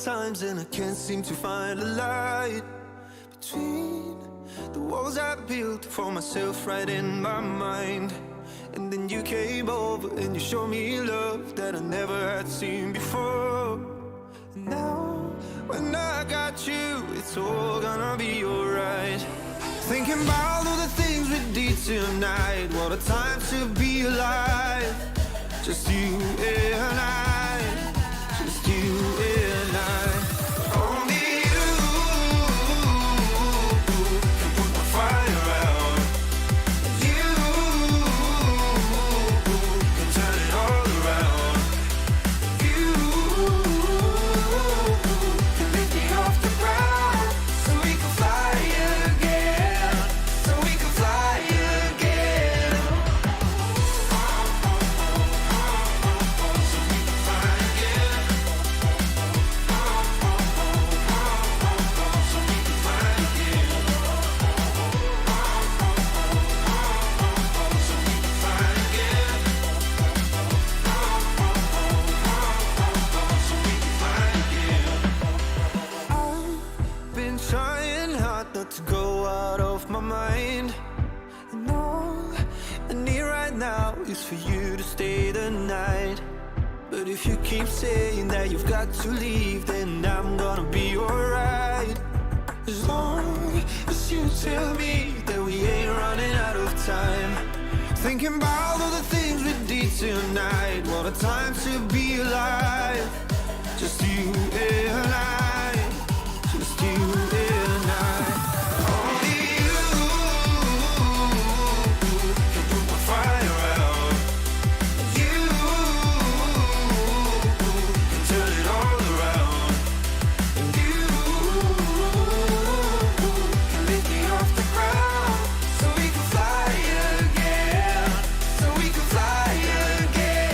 times and I can't seem to find a light between the walls I built for myself right in my mind. And then you came over and you showed me love that I never had seen before. And now when I got you, it's all gonna be alright. Thinking about all the things we did tonight. What a time to be alive. Just you and I, just you and I. Only you can put my fire out. You can turn it all around. You can lift me off the ground so we can fly again, so we can fly again. I've been trying hard not to go out of my mind. And all I need right now is for you to stay the night. But if you keep saying that you've got to leave, then I'm gonna be alright. As long as you tell me that we ain't running out of time. Thinking about all the things we did tonight. What a time to be alive. Just you and I, just you and I. Only you can put my fire out. You can turn it all around. And you can lift me off the ground so we can fly again, so we can fly again.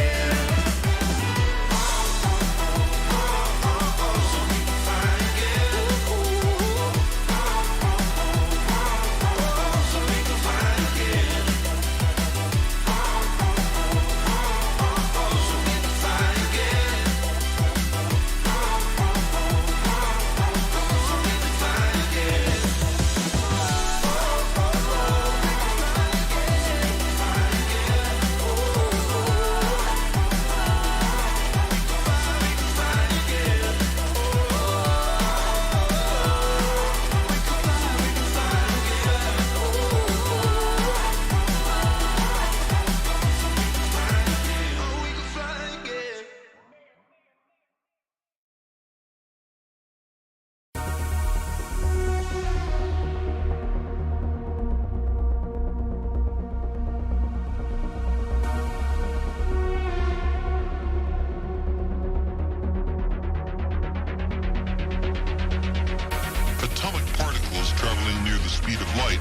Atomic particles traveling near the speed of light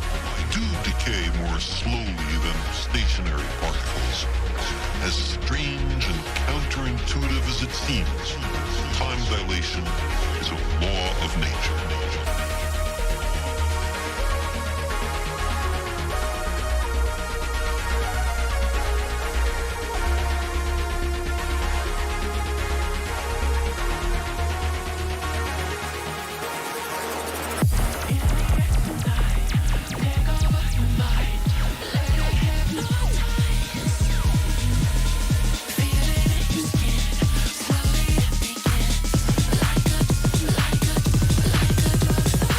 do decay more slowly than stationary particles. As strange and counterintuitive as it seems, time dilation is a law of nature. Like a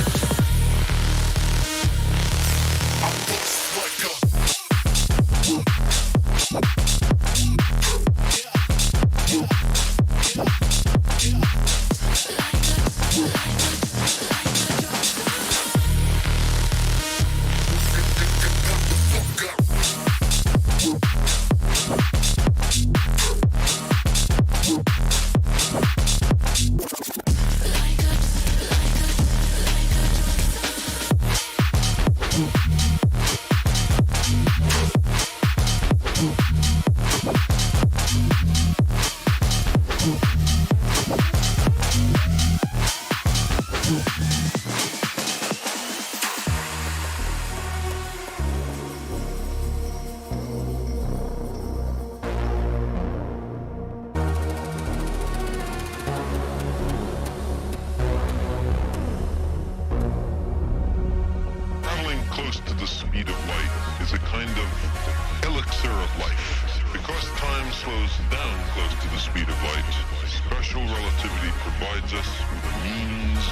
close to the speed of light is a kind of elixir of life. Because time slows down close to the speed of light, special relativity provides us with a means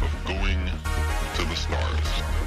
of going to the stars.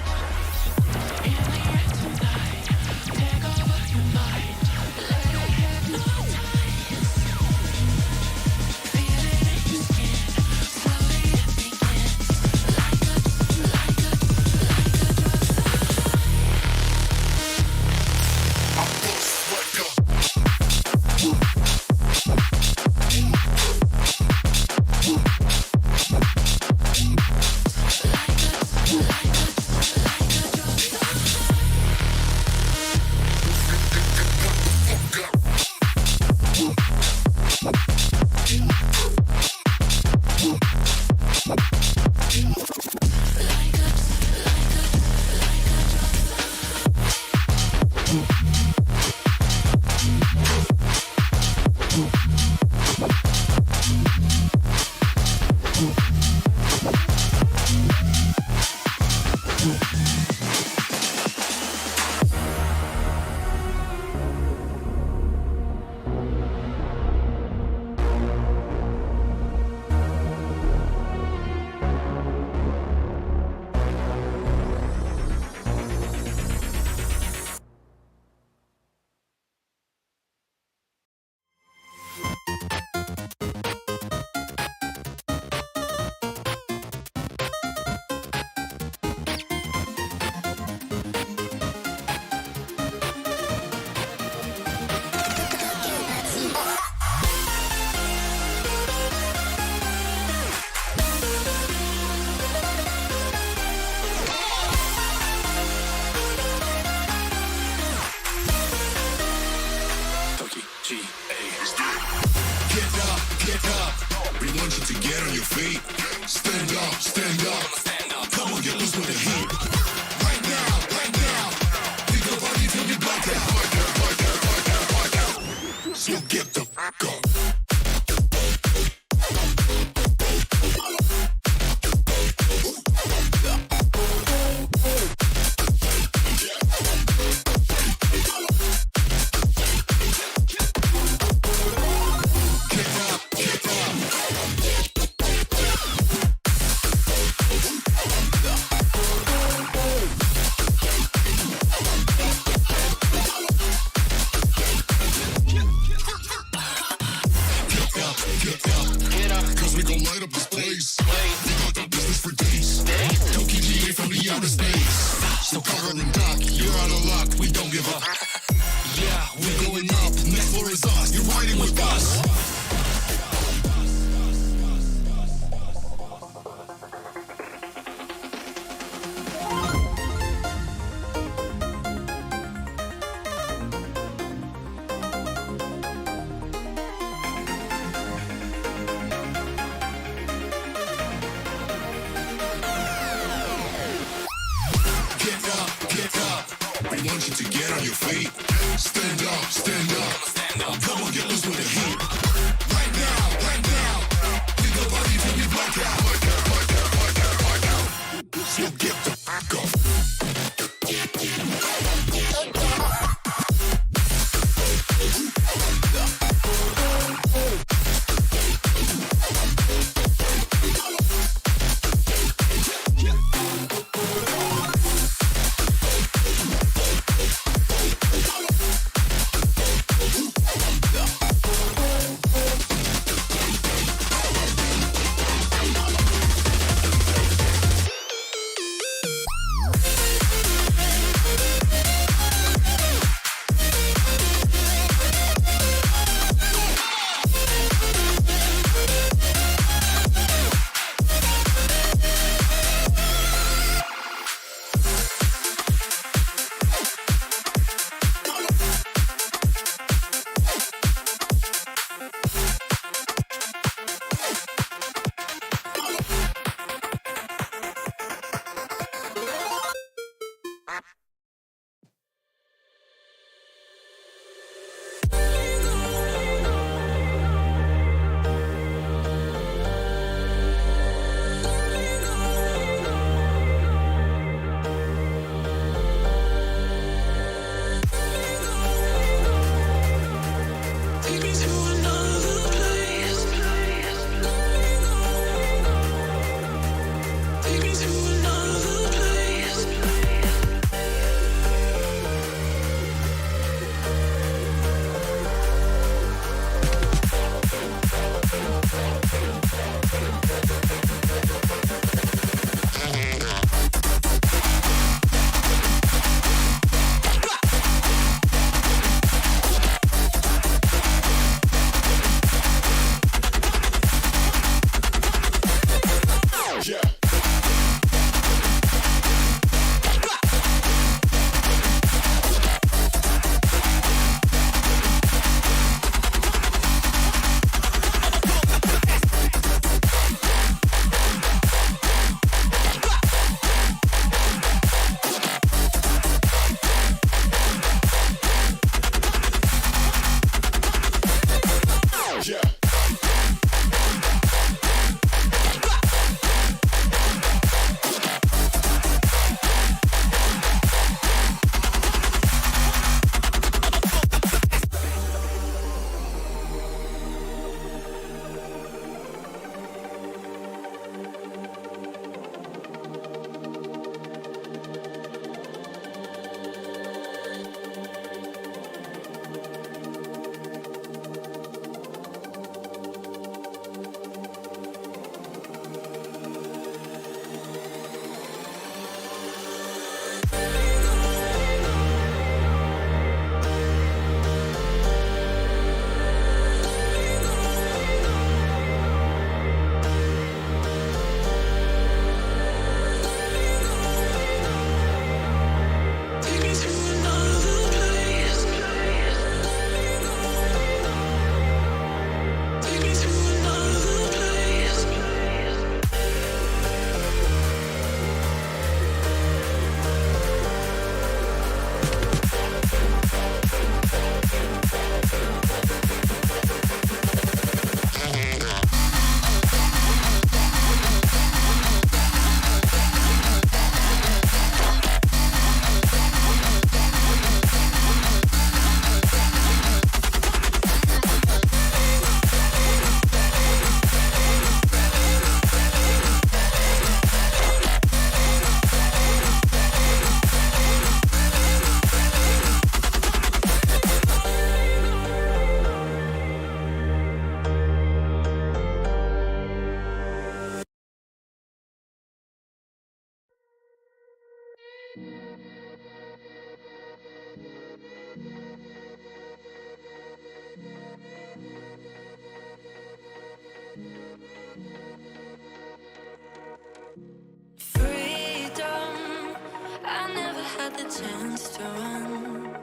chance to run,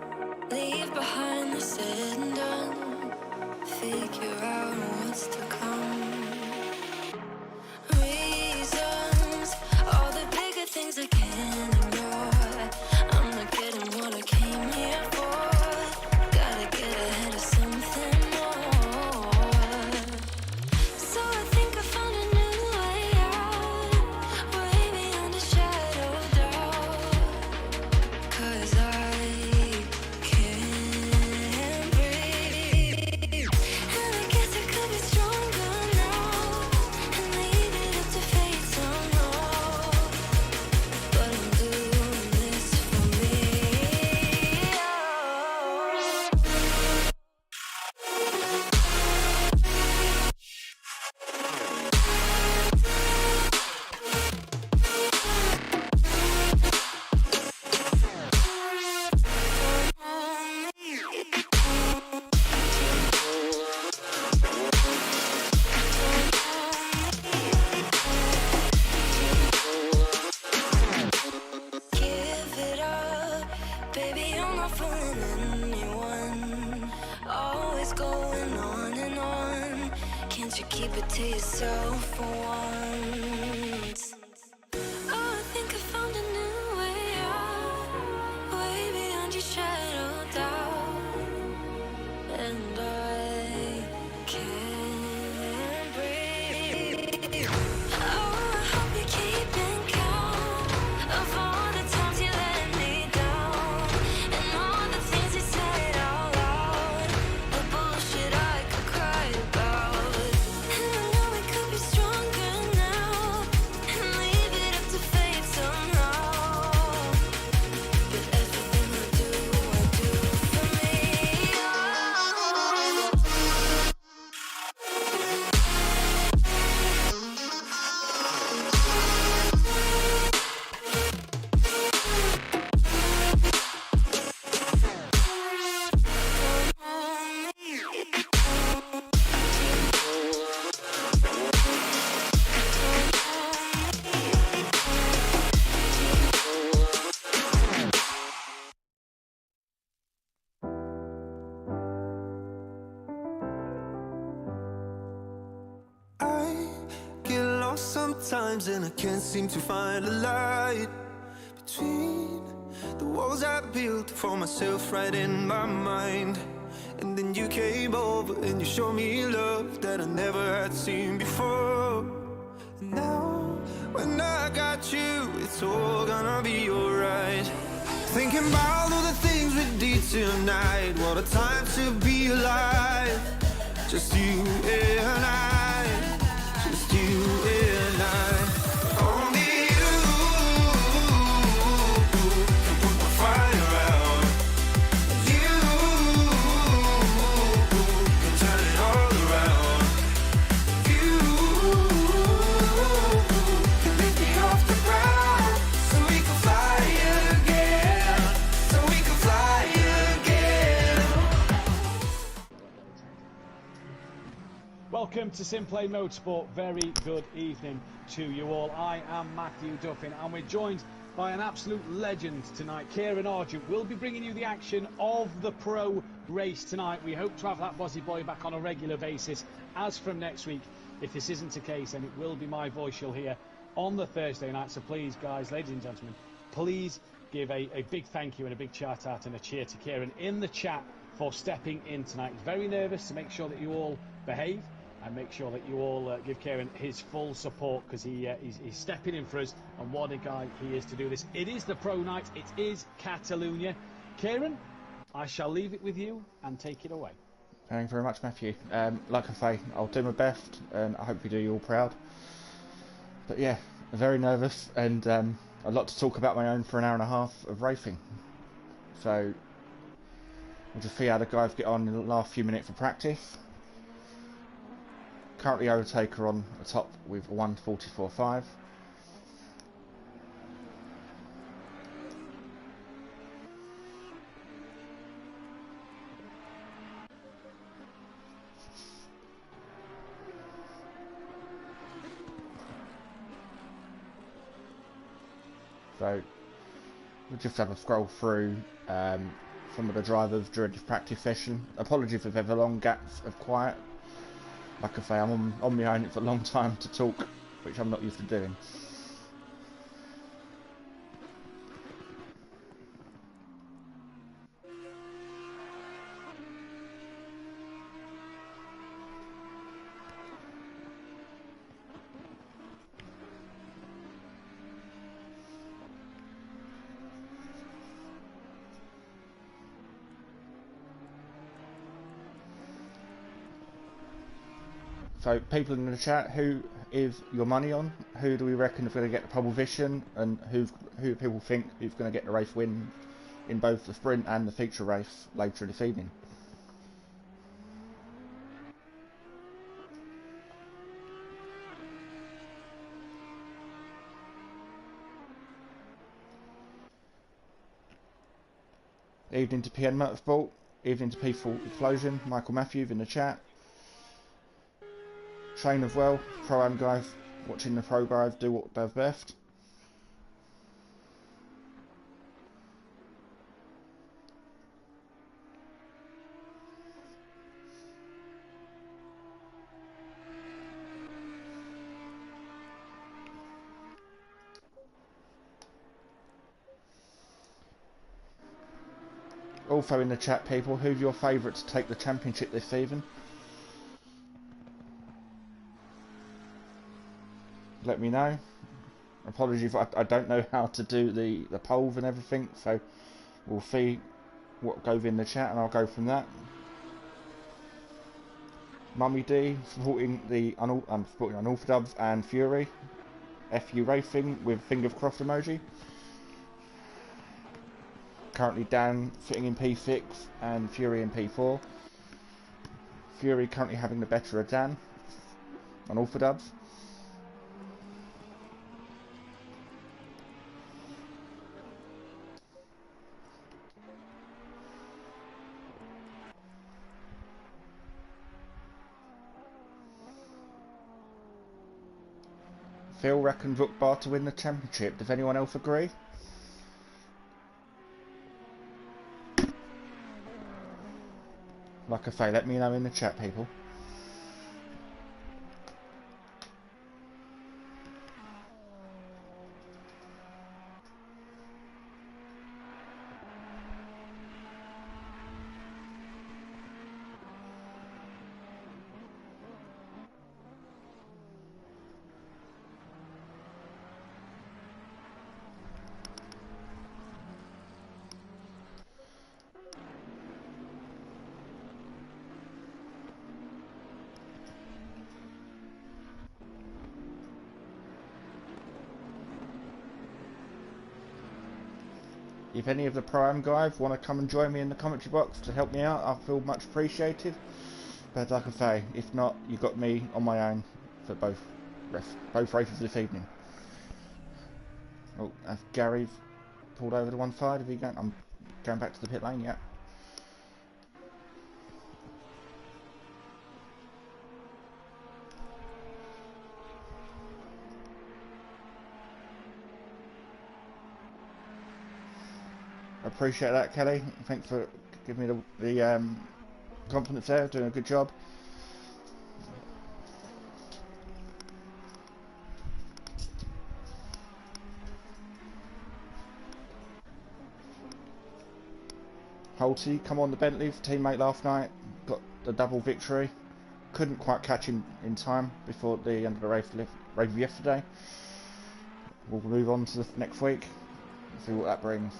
leave behind the said and done, figure out what's to come. Reasons, all the bigger things I can't ignore. I'm not getting what I came here for. Gotta get ahead of something more. So I think I found a new way out, way beyond a shadow of doubt. 'Cause I can't breathe, and I guess I could be stronger now, and leave it up to fate somehow. But I'm doing this for me. Give it up, baby, I'm not fooling anyone. Always going on and on. Can't you keep it to yourself for once? Oh, I think I found a new way out, way beyond your shadow of doubt. And I can't breathe. Oh, I hope you're keeping count of all the times you let me down, and all the things you said out loud, the bullshit I could cry about. And I know we could be stronger now, and leave it up to fate somehow. But everything I do for me. Oh. I get lost sometimes and I can't seem to find a light between the walls I built for myself right in my mind. And then you came over and you showed me love that I never had seen before. And now when I got you, it's all gonna be alright. Thinking about all the things we did tonight, what a time to be alive. Just you and I, just you and I. Only you can put my fire out. You can turn it all around. You can lift me off the ground, so we can fly again, so we can fly again. Welcome to Simplay Motorsport. Very good evening to you all. I am Matthew Duffin and we're joined by an absolute legend tonight. Kieran Argent will be bringing you the action of the pro race tonight. We hope to have that Bozzy boy back on a regular basis as from next week. If this isn't the case, then it will be my voice you'll hear on the Thursday night. So please, guys, ladies and gentlemen, please give a big thank you and a big shout out and a cheer to Kieran in the chat for stepping in tonight. He's very nervous, to make sure that you all behave and make sure that you all give Kieran his full support, because he's stepping in for us, and what a guy he is to do this. It is the pro night, it is Catalonia. Kieran, I shall leave it with you and take it away. Thank you very much, Matthew. Like I say, I'll do my best and I hope we do you all proud. But yeah, very nervous and a lot to talk about my own for an hour and a half of racing. So we'll just see how the guys get on in the last few minutes of practice. Currently overtaker on the top with 1:44.5. So We'll just have a scroll through some of the drivers during this practice session. Apologies if there's a long gaps of quiet. Like I say, I'm on my own. It's a long time to talk, which I'm not used to doing. So, people in the chat, who is your money on? Who do we reckon is going to get the pole position? And who do people think is going to get the race win in both the sprint and the feature race later this evening? Evening to PN Motorsport. Evening to Peaceful Explosion. Michael Matthews in the chat. Train as well, Pro-Am guys watching the Pro guys do what does best. Also in the chat, people, who's your favourite to take the championship this season? Let me know. Apologies, I don't know how to do the polls and everything, so we'll see what goes in the chat and I'll go from that. Mummy D supporting Unorthodox and Fury. FU Racing with fingers crossed emoji. Currently Dan sitting in P6 and Fury in P4. Fury currently having the better of Dan. Unorthodox. Phil reckons Rook Bar to win the championship. Does anyone else agree? Like I say, let me know in the chat, people. If any of the Pro-Am guys want to come and join me in the commentary box to help me out, I feel much appreciated. But like I say, if not, you've got me on my own for both races this evening. Oh, has Gary pulled over to one side? Have he gone? I'm going back to the pit lane, yeah. Appreciate that, Kelly. Thanks for giving me the confidence there. Doing a good job. Holty, come on the Bentley, teammate last night. Got the double victory. Couldn't quite catch him in time before the end of the race yesterday. We'll move on to the next week and see what that brings.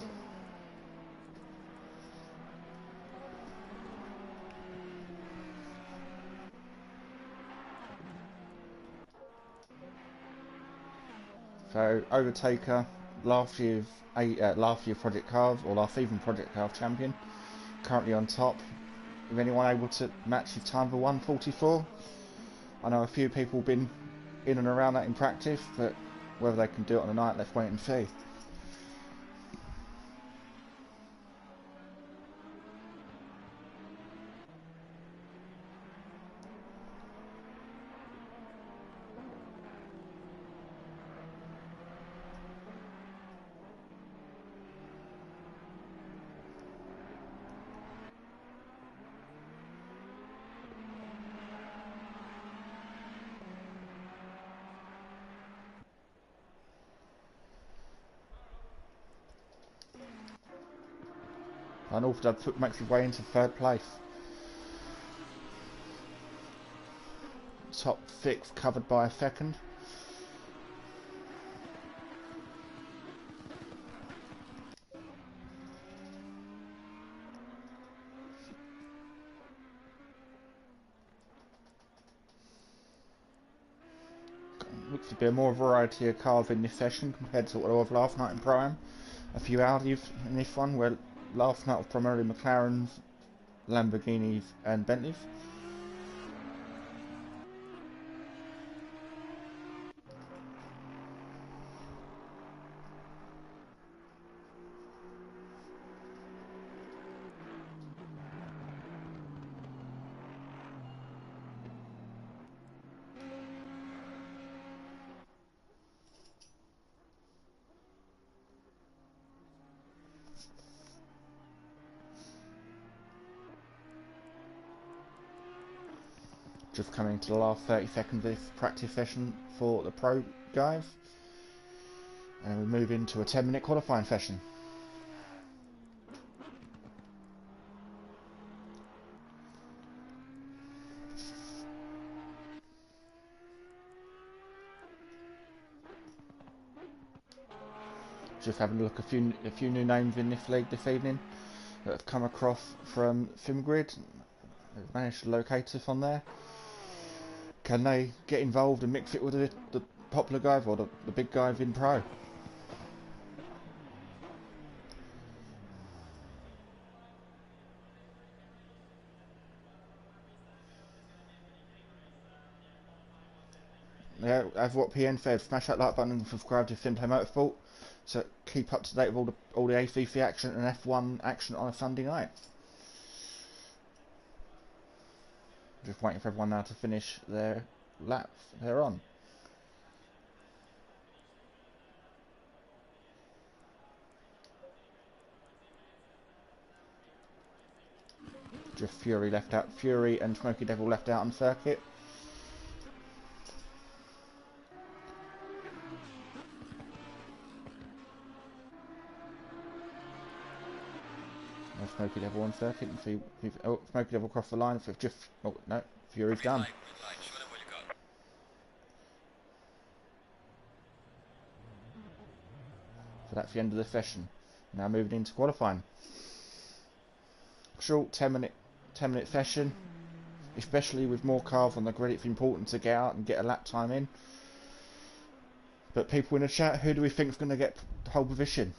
So Overtaker, last year's Project Cars, or last season Project Cars champion, currently on top. Is anyone able to match his time for 1:44? I know a few people been in and around that in practice, but whether they can do it on the night, let's wait and see. And also makes his way into 3rd place. Top 6 covered by a 2nd. Looks to be a more variety of cars in this session compared to what there was last night in Pro-Am. A few Audis in this one, where last night was primarily McLarens, Lamborghinis and Bentleys. Just coming to the last 30 seconds of this practice session for the pro guys. And we move into a 10-minute qualifying session. Just having a look at a few new names in this league this evening that have come across from SimGrid. They've managed to locate us on there. Can they get involved and mix it with the popular guys or the big guys in pro? Yeah, as what PN said, smash that like button and subscribe to Simplay Motorsport, so keep up to date with all the ACC action and F1 action on a Sunday night. Just waiting for everyone now to finish their laps they're on. Just Fury and Smoky Devil left out on circuit. Smoky Devil on circuit and see if Smoky Devil crossed the line. If just no, Fury's done. So that's the end of the session. Now moving into qualifying. Short 10-minute session, especially with more cars on the grid. It's important to get out and get a lap time in. But people in the chat, who do we think is going to get the whole position?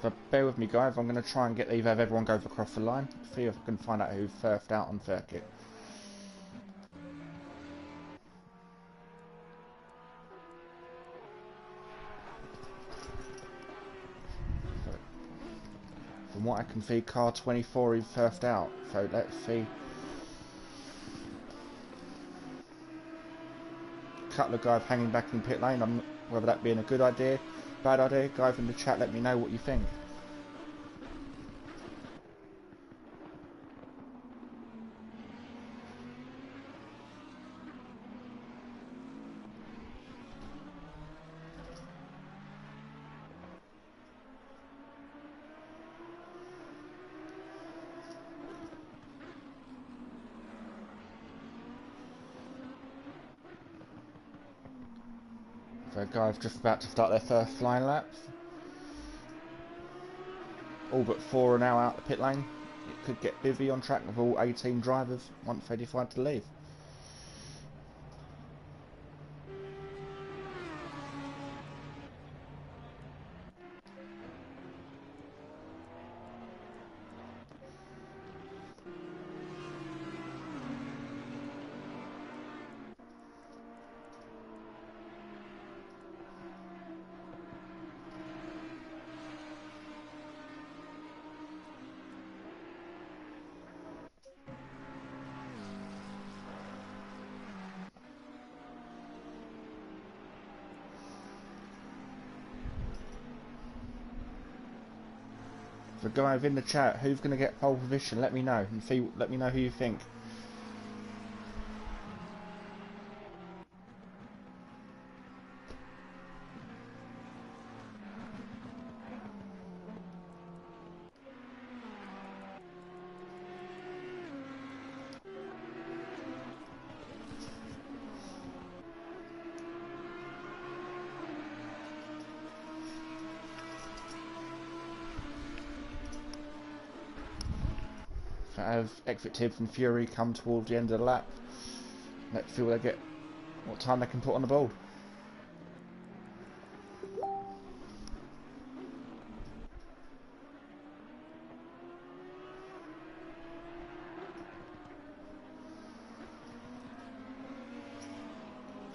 So bear with me guys, I'm going to try and get either of everyone goes across the line, see if I can find out who's first out on circuit. So, from what I can see, car 24 is first out, so let's see. A couple of guys hanging back in pit lane, whether that being a good idea, bad idea. Guys in the chat, let me know what you think. So guys just about to start their first flying laps. All but 4 are now out the pit lane. It could get busy on track with all 18 drivers once they decide to leave. The guy in the chat, who's going to get pole position? Let me know. And see, let me know who you think. As exit Tibbs and Fury come towards the end of the lap, let's see what time they can put on the board.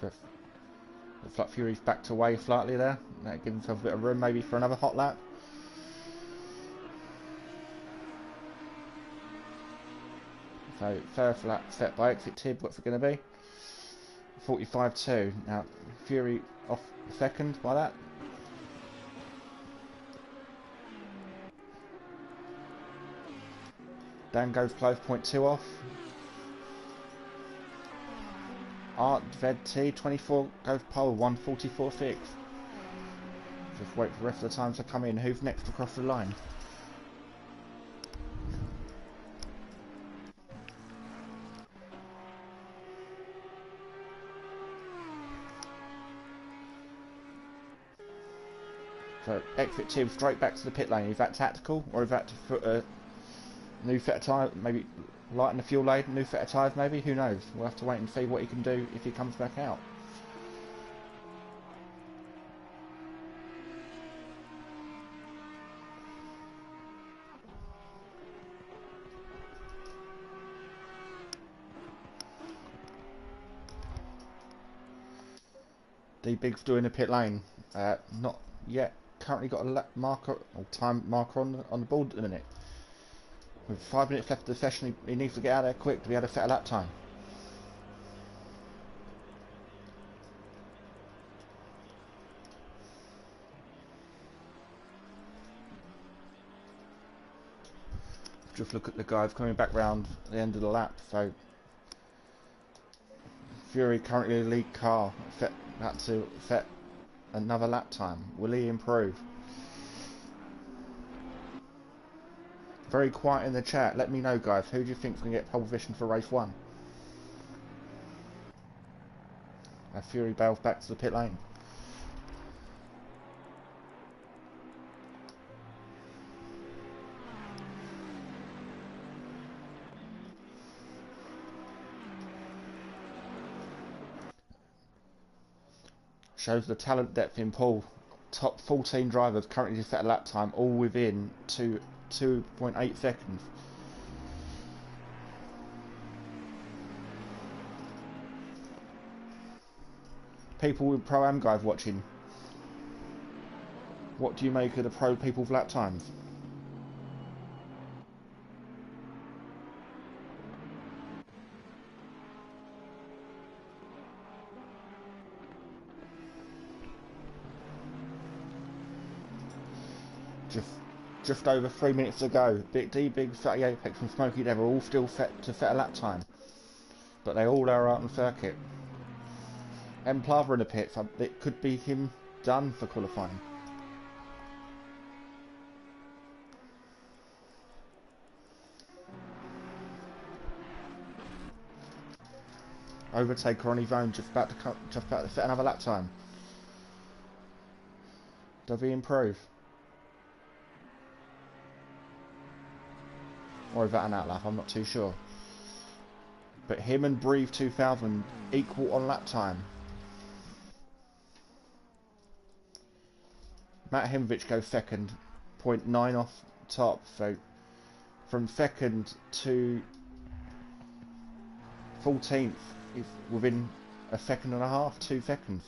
Looks like Fury's backed away slightly there. That gives himself a bit of room maybe for another hot lap. So first lap set by exit Tibb, what's it going to be? 45.2. Now Fury off second by that. Dan goes close, 0.2 off. Art VedT 24 goes pole, 144.6. Just wait for the rest of the times to come in. Who's next across the line? So exit Tibb straight back to the pit lane. Is that tactical, or is that to put a new set of tyres, maybe lighten the fuel load, new set of tyres maybe? Who knows? We'll have to wait and see what he can do if he comes back out. D-Big's doing a pit lane. Not yet. Currently got a lap marker or time marker on the board at the minute. With 5 minutes left of the session, he needs to get out there quick to be able to set a lap time. Just look at the guys coming back round the end of the lap. So Fury currently the lead car, had to set another lap time. Will he improve? Very quiet in the chat. Let me know, guys. Who do you think is going to get pole position for race 1? Fury bails back to the pit lane. Shows the talent depth in Paul. Top 14 drivers currently set a lap time, all within 2.8 seconds. People with Pro-Am guys watching, what do you make of the pro people's lap times? Just over 3 minutes to go. Big D, Big Fatty Apex and Smokey Devil all still set to set a lap time, but they all are out on circuit. M Plava in the pits, it could be him done for qualifying. Overtaker on his own, just about to set another lap time. Does he improve? Or is that an outlap? I'm not too sure. But him and Breathe 2000 equal on lap time. Matt Himvich goes second, 0.9 off top. So from second to 14th is within a second and a half, 2 seconds.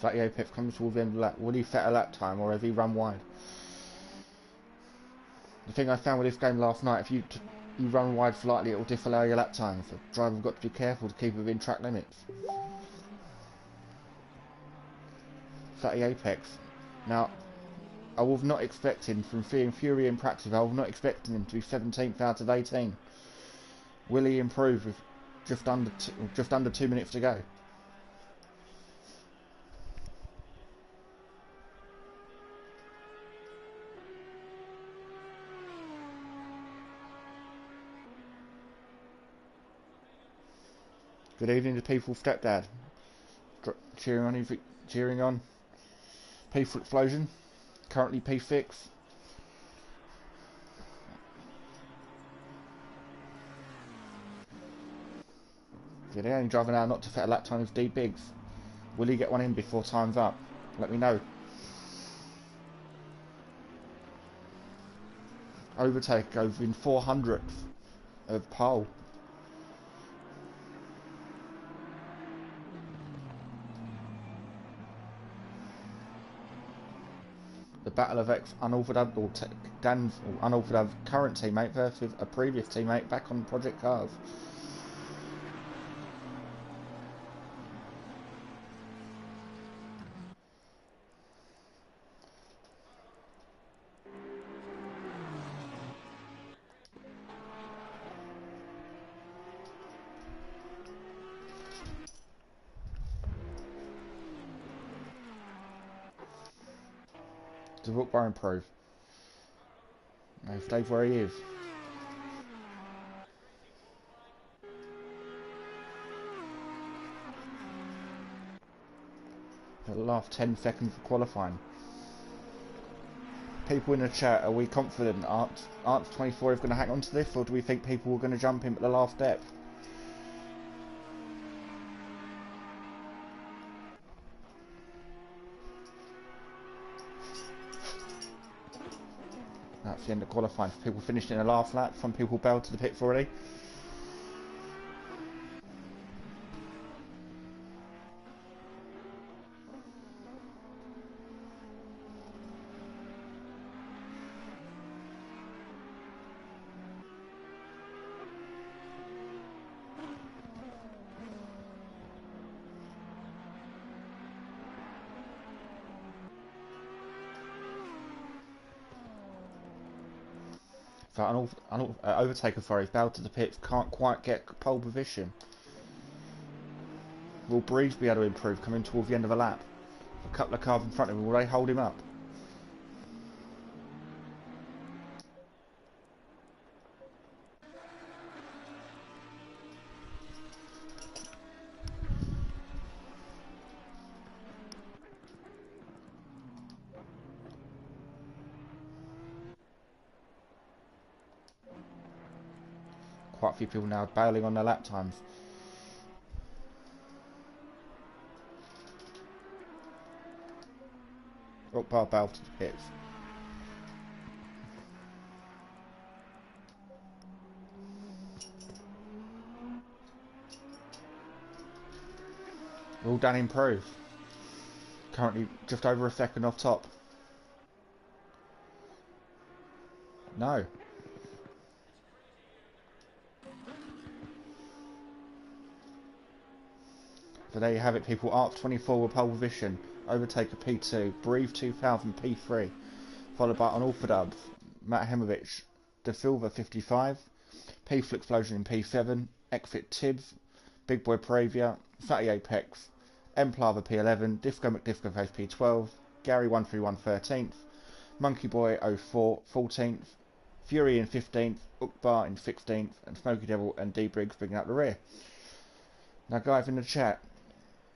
30 apex coming towards the end of the lap. Will he set a lap time or have he run wide? The thing I found with this game last night, if you run wide slightly, it will disallow your lap time. So the driver have got to be careful to keep within track limits. 30 apex. Now, I was not expecting, from seeing Fury in practice, I was not expecting him to be 17th out of 18. Will he improve with just under 2 minutes to go? Good evening to People Stepdad. Cheering on. Peaceful Explosion. Currently P6. Yeah, the only driver now not to set a lap time is D Biggs. Will he get one in before time's up? Let me know. Overtake goes in 400th of pole. The battle of unorthodox Dan's unorthodox current teammate versus a previous teammate back on Project Cars. Does Rookbar improve? No, he stays where he is. For the last 10 seconds of qualifying. People in the chat, are we confident Arts 24 is going to hang on to this, or do we think people are going to jump in at the last step? That's the end of qualifying. People finished in the last lap. Some people bailed to the pits already. So Overtaker, sorry, bailed to the pits, can't quite get pole position. Will Breeze be able to improve coming towards the end of the lap? A couple of cars in front of him, will they hold him up? Quite a few people now bailing on their lap times. Rookbar bailed to the pits. Will Dan improve? Currently just over a second off top. No. So there you have it, people. Arts 24 with pole position. Overtaker P2. Breathe 2000 P3. Followed by Unorthodox Matt Hemovich. De Silva 55. Peaceful Explosion in P7. Exit Tibbs. Big Boy Pravia. Fatty Apex. Emplava P11. Disco McDisco Face P12. Gary 131 13th. Monkey Boy 04 14th. Fury in 15th. Ukbar in 16th. And Smoky Devil and D Briggs bringing up the rear. Now guys in the chat,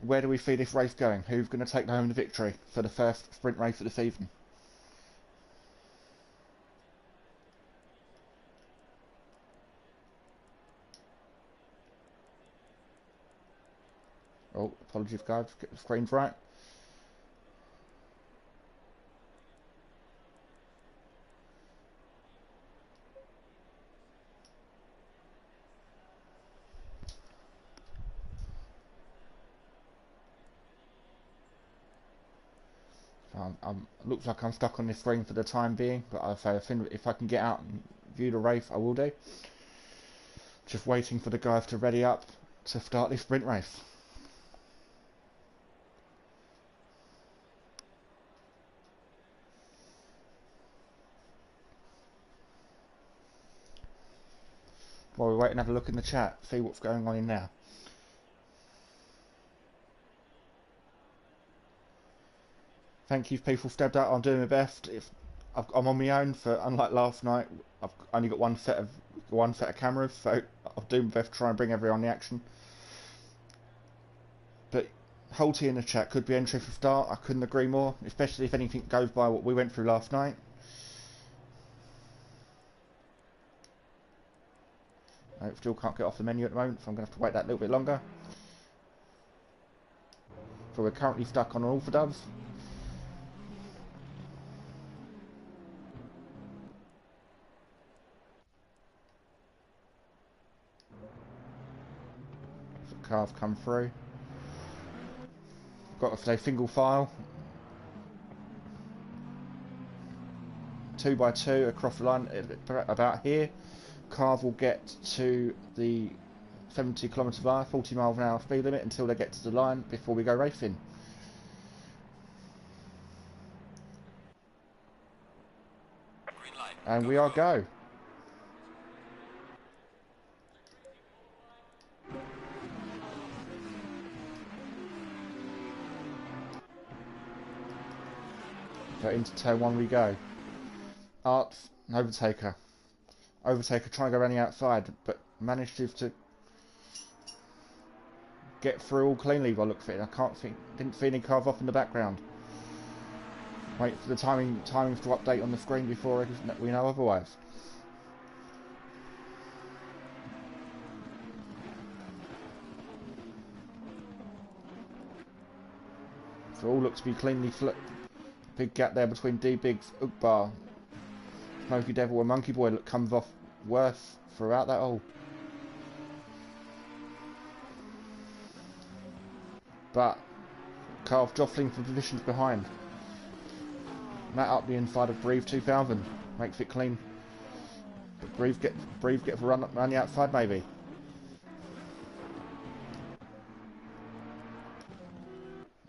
where do we see this race going? Who's going to take home the victory for the first sprint race of the season? Oh, apologies guys, get the screens right. looks like I'm stuck on this screen for the time being, but I think if I can get out and view the race, I will do. Just waiting for the guys to ready up to start this sprint race. While we're waiting, have a look in the chat, see what's going on in there. Thank you, people stepped out. I'm doing my best. I'm on my own, for unlike last night, I've only got one set of cameras, so I'll do my best to try and bring everyone the action. But Holty in the chat could be entry for start. I couldn't agree more, especially if anything goes by what we went through last night. I still can't get off the menu at the moment, so I'm going to have to wait that little bit longer. So we're currently stuck on an orthodubs. So cars come through. Got to stay single file. 2 by 2 across the line, about here. Cars will get to the 70 km/h, 40 miles an hour speed limit until they get to the line before we go racing. And we are go. So into turn 1 we go. Arts, overtaker. Overtaker trying to go around the outside, but managed to get through all cleanly by the looks of it. Didn't see any cars off in the background. Wait for the timings to update on the screen before we know otherwise. So all looks to be cleanly flipped. Big gap there between D Biggs, Ugbar, Smoky Devil and Monkey Boy comes off worse throughout that hole. But cars jostling for positions behind. Matt up the inside of Breve 2000 makes it clean. But Breve gets a run around the outside maybe.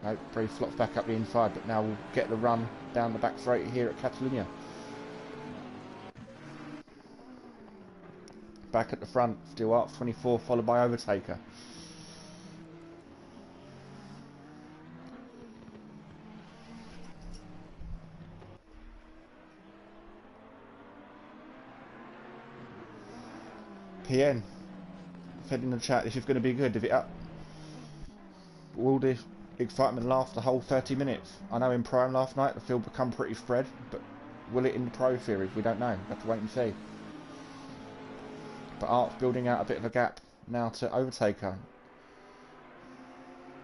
No, Breve flops back up the inside, but now we'll get the run down the back straight here at Catalunya. Back at the front, still Arts 24, followed by Overtaker. PN said in the chat, this is going to be good. If it up, will this excitement last the whole 30 minutes? I know in Prime last night the field become pretty spread, but will it in the Pro Series? We don't know. We'll have to wait and see. But Art's building out a bit of a gap now to Overtaker.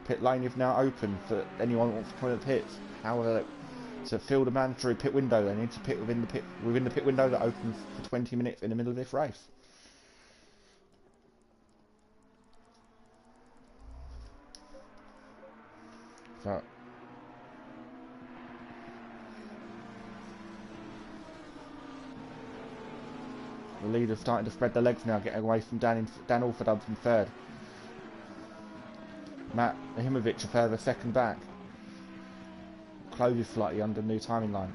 Pit lane is now open for anyone who wants to come in the pits. However, to fill the mandatory pit window, they need to pit within the pit window that opens for 20 minutes in the middle of this race. So the leader's starting to spread their legs now, getting away from Dan Orfordubs in third. Matt Ahimovic a further second back. Closes slightly under new timing line.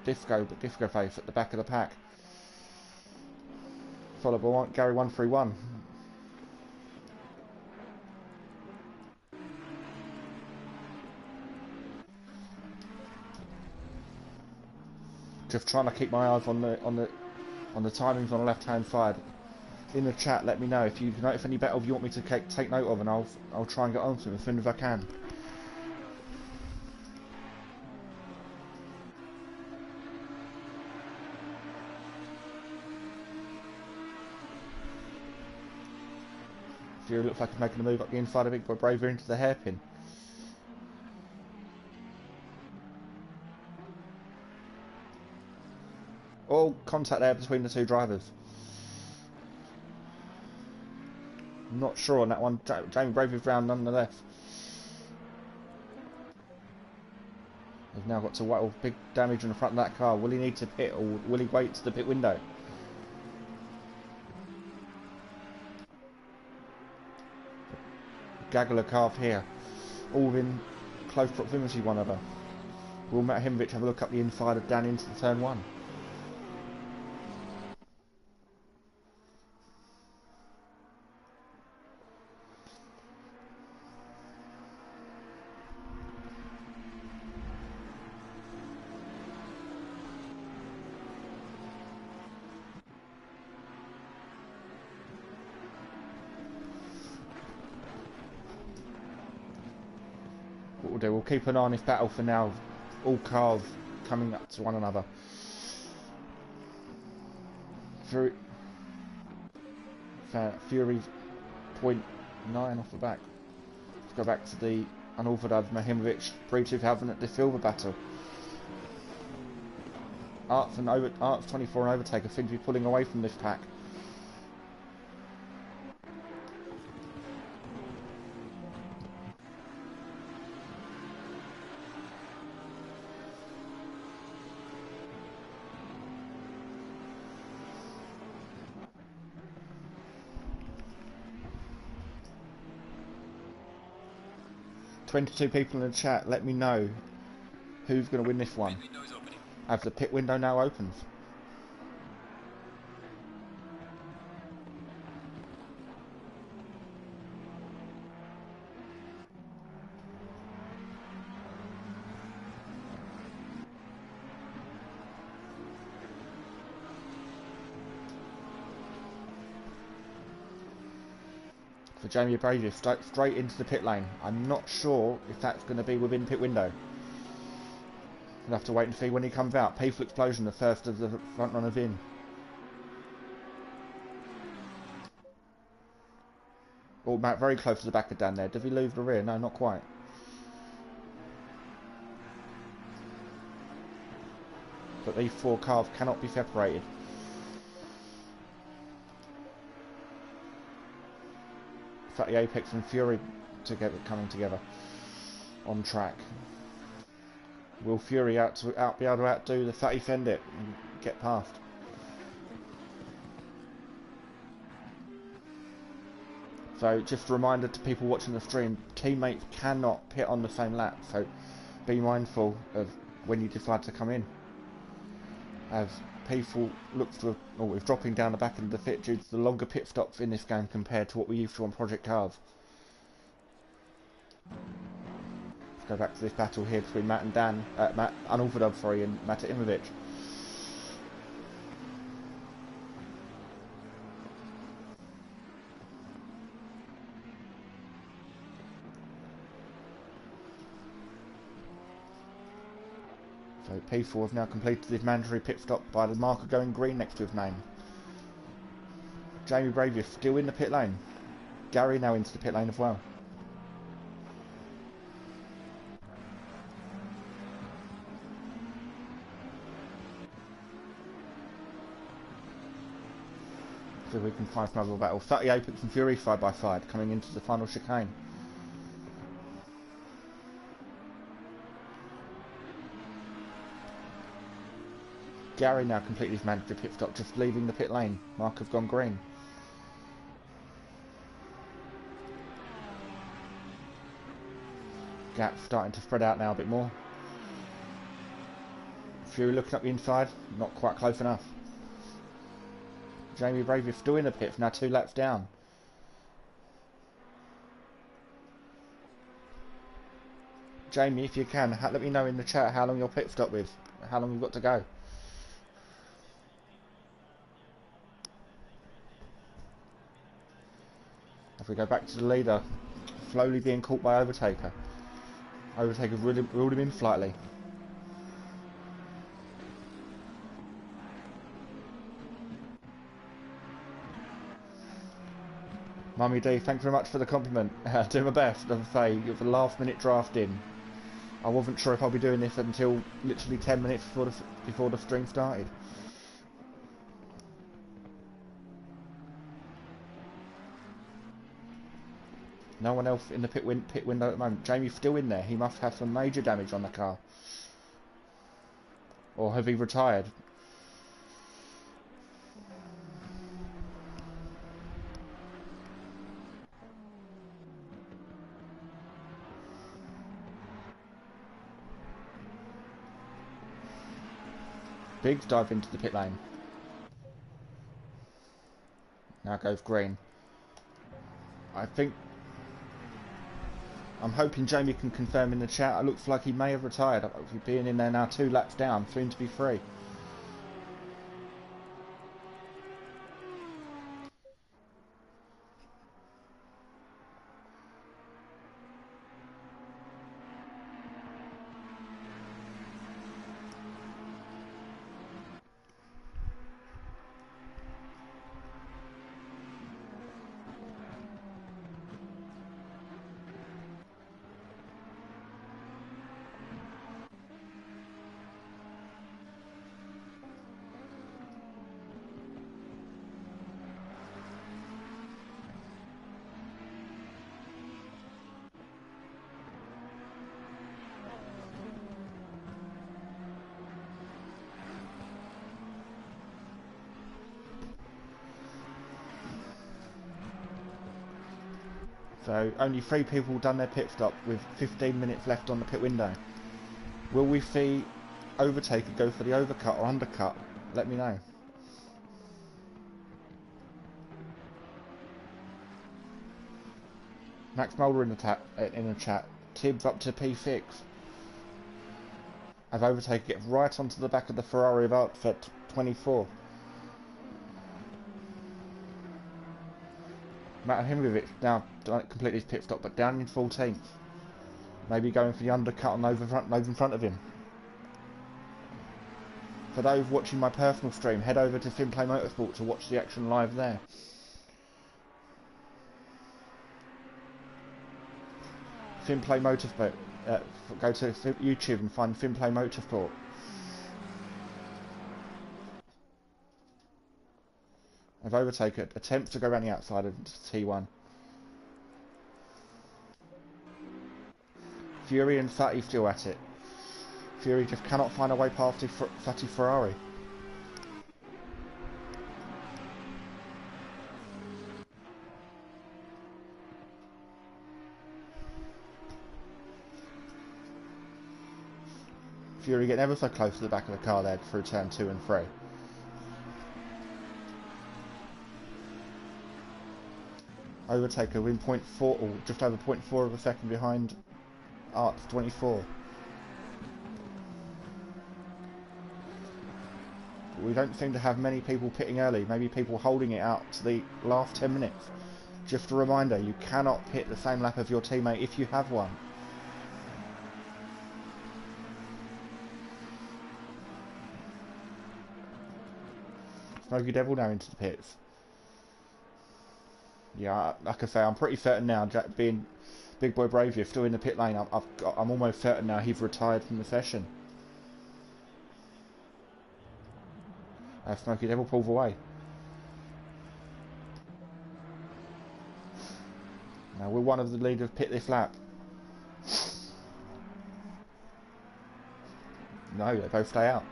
Disco Face at the back of the pack. Followed by Gary 131. Just trying to keep my eyes on the timings on the left hand side. In the chat, let me know if you notice any battles you want me to take note of, and I'll try and get on to them as soon as I can. Fury looks like he's making a move up the inside of Big Boy Braver into the hairpin. All contact there between the two drivers. Not sure on that one. Jamie Bravy's round nonetheless. now got to wait. Oh, big damage on the front of that car. Will he need to pit, or will he wait to the pit window? Gaggle of car here, all within close proximity one another. Will Matt Himovic have a look up the inside of Dan into the turn 1? What we'll do, we'll keep an eye on this battle for now. All cars coming up to one another. Fury 0.9 off the back. Let's go back to the unorthodox Mahimovic pre-2000 at the Silver battle. Arts 24 and Overtaker seem to be pulling away from this pack. $22 people in the chat, let me know who's going to win this one. As the pit window now opens. For Jamie Brady, straight into the pit lane. I'm not sure if that's going to be within pit window. We'll have to wait and see when he comes out. Peaceful Explosion, the first of the front runners in. Oh, Matt, very close to the back of Dan there. Does he lose the rear? No, not quite. But these four cars cannot be separated. The Apex and Fury coming together on track. Will Fury be able to outdo the Fatty Fendit and get past? So just a reminder to people watching the stream, teammates cannot pit on the same lap, so be mindful of when you decide to come in. As people look for, with dropping down the back end of the pit due to the longer pit stops in this game compared to what we used to on Project Cars. Let's go back to this battle here between Matt and Dan, Matt Unorthodox, sorry, and Matt Imovic. So P4 have now completed his mandatory pit stop by the marker going green next to his name. Jamie Bravious still in the pit lane. Gary now into the pit lane as well. So we can find another battle. 30 Apex and Fury side by side coming into the final chicane. Gary now completed his mandatory pit stop, just leaving the pit lane. Mark have gone green. Gap starting to spread out now a bit more. Fury looking up the inside, not quite close enough. Jamie Bravious still in the pit, now 2 laps down. Jamie, if you can, let me know in the chat how long your pit stop is, how long you've got to go. If we go back to the leader, slowly being caught by Overtaker. Overtaker's ruled him in slightly. Mummy D, thanks very much for the compliment. Do my best, as I say, it was a last minute draft in. I wasn't sure if I'll be doing this until literally 10 minutes before the stream started. No one else in the pit window at the moment. Jamie's still in there. He must have some major damage on the car. Or have he retired? Biggs dive into the pit lane. Now goes green. I'm hoping Jamie can confirm in the chat. It looks like he may have retired. He's being in there now 2 laps down, soon to be free. So only 3 people done their pit stop with 15 minutes left on the pit window. Will we see overtaker go for the overcut or undercut? Let me know. Max Mulder in the chat. Tibbs up to P6. As overtaker gets right onto the back of the Ferrari of outfit 24. Matt Himovic now completed his pit stop, but down in 14th. Maybe going for the undercut on those in front of him. For those watching my personal stream, head over to Simplay Motorsport to watch the action live there. Simplay Motorsport. Go to YouTube and find Simplay Motorsport. I've overtaken. Attempts to go around the outside of T1. Fury and Sati still at it. Fury just cannot find a way past the Sati Ferrari. Fury getting ever so close to the back of the car there through turn 2 and 3. Overtaker win 0.4 or just over 0.4 of a second behind Arts 24. But we don't seem to have many people pitting early, maybe people holding it out to the last 10 minutes. Just a reminder, you cannot pit the same lap of your teammate if you have one. Smokey Devil now into the pits. Yeah, like I say, I'm pretty certain now, Jack being Big Boy Bravey still in the pit lane. I'm almost certain now he's retired from the session. Smokey Devil pulls away. Now will one of the leaders pit this lap? No, they both stay out.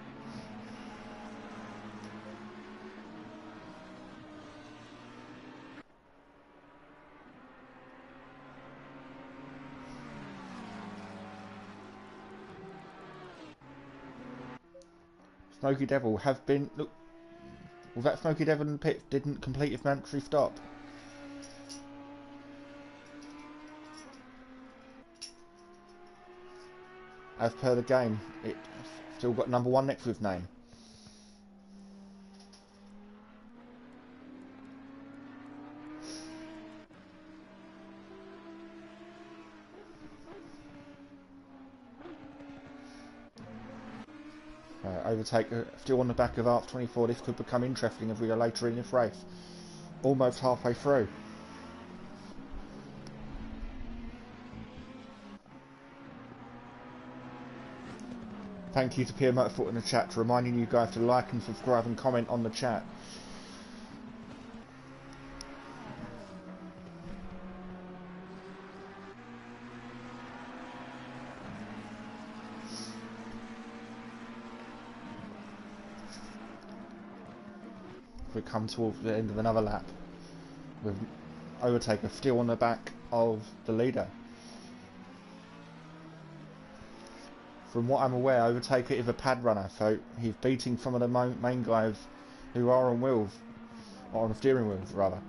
Smokey Devil have been... Look, was that Smokey Devil in the pit didn't complete his mandatory stop? As per the game, it's still got number 1 next to his name. Overtake still on the back of Arc 24. This could become interesting as we go later in this race. Almost halfway through. Thank you to Pierre Motorsport in the chat, reminding you guys to like and subscribe and comment on the chat. we come towards the end of another lap, with overtaker still on the back of the leader. From what I'm aware, overtaker is a pad runner, so he's beating some of the main guys who are on wheels, or on steering wheels rather.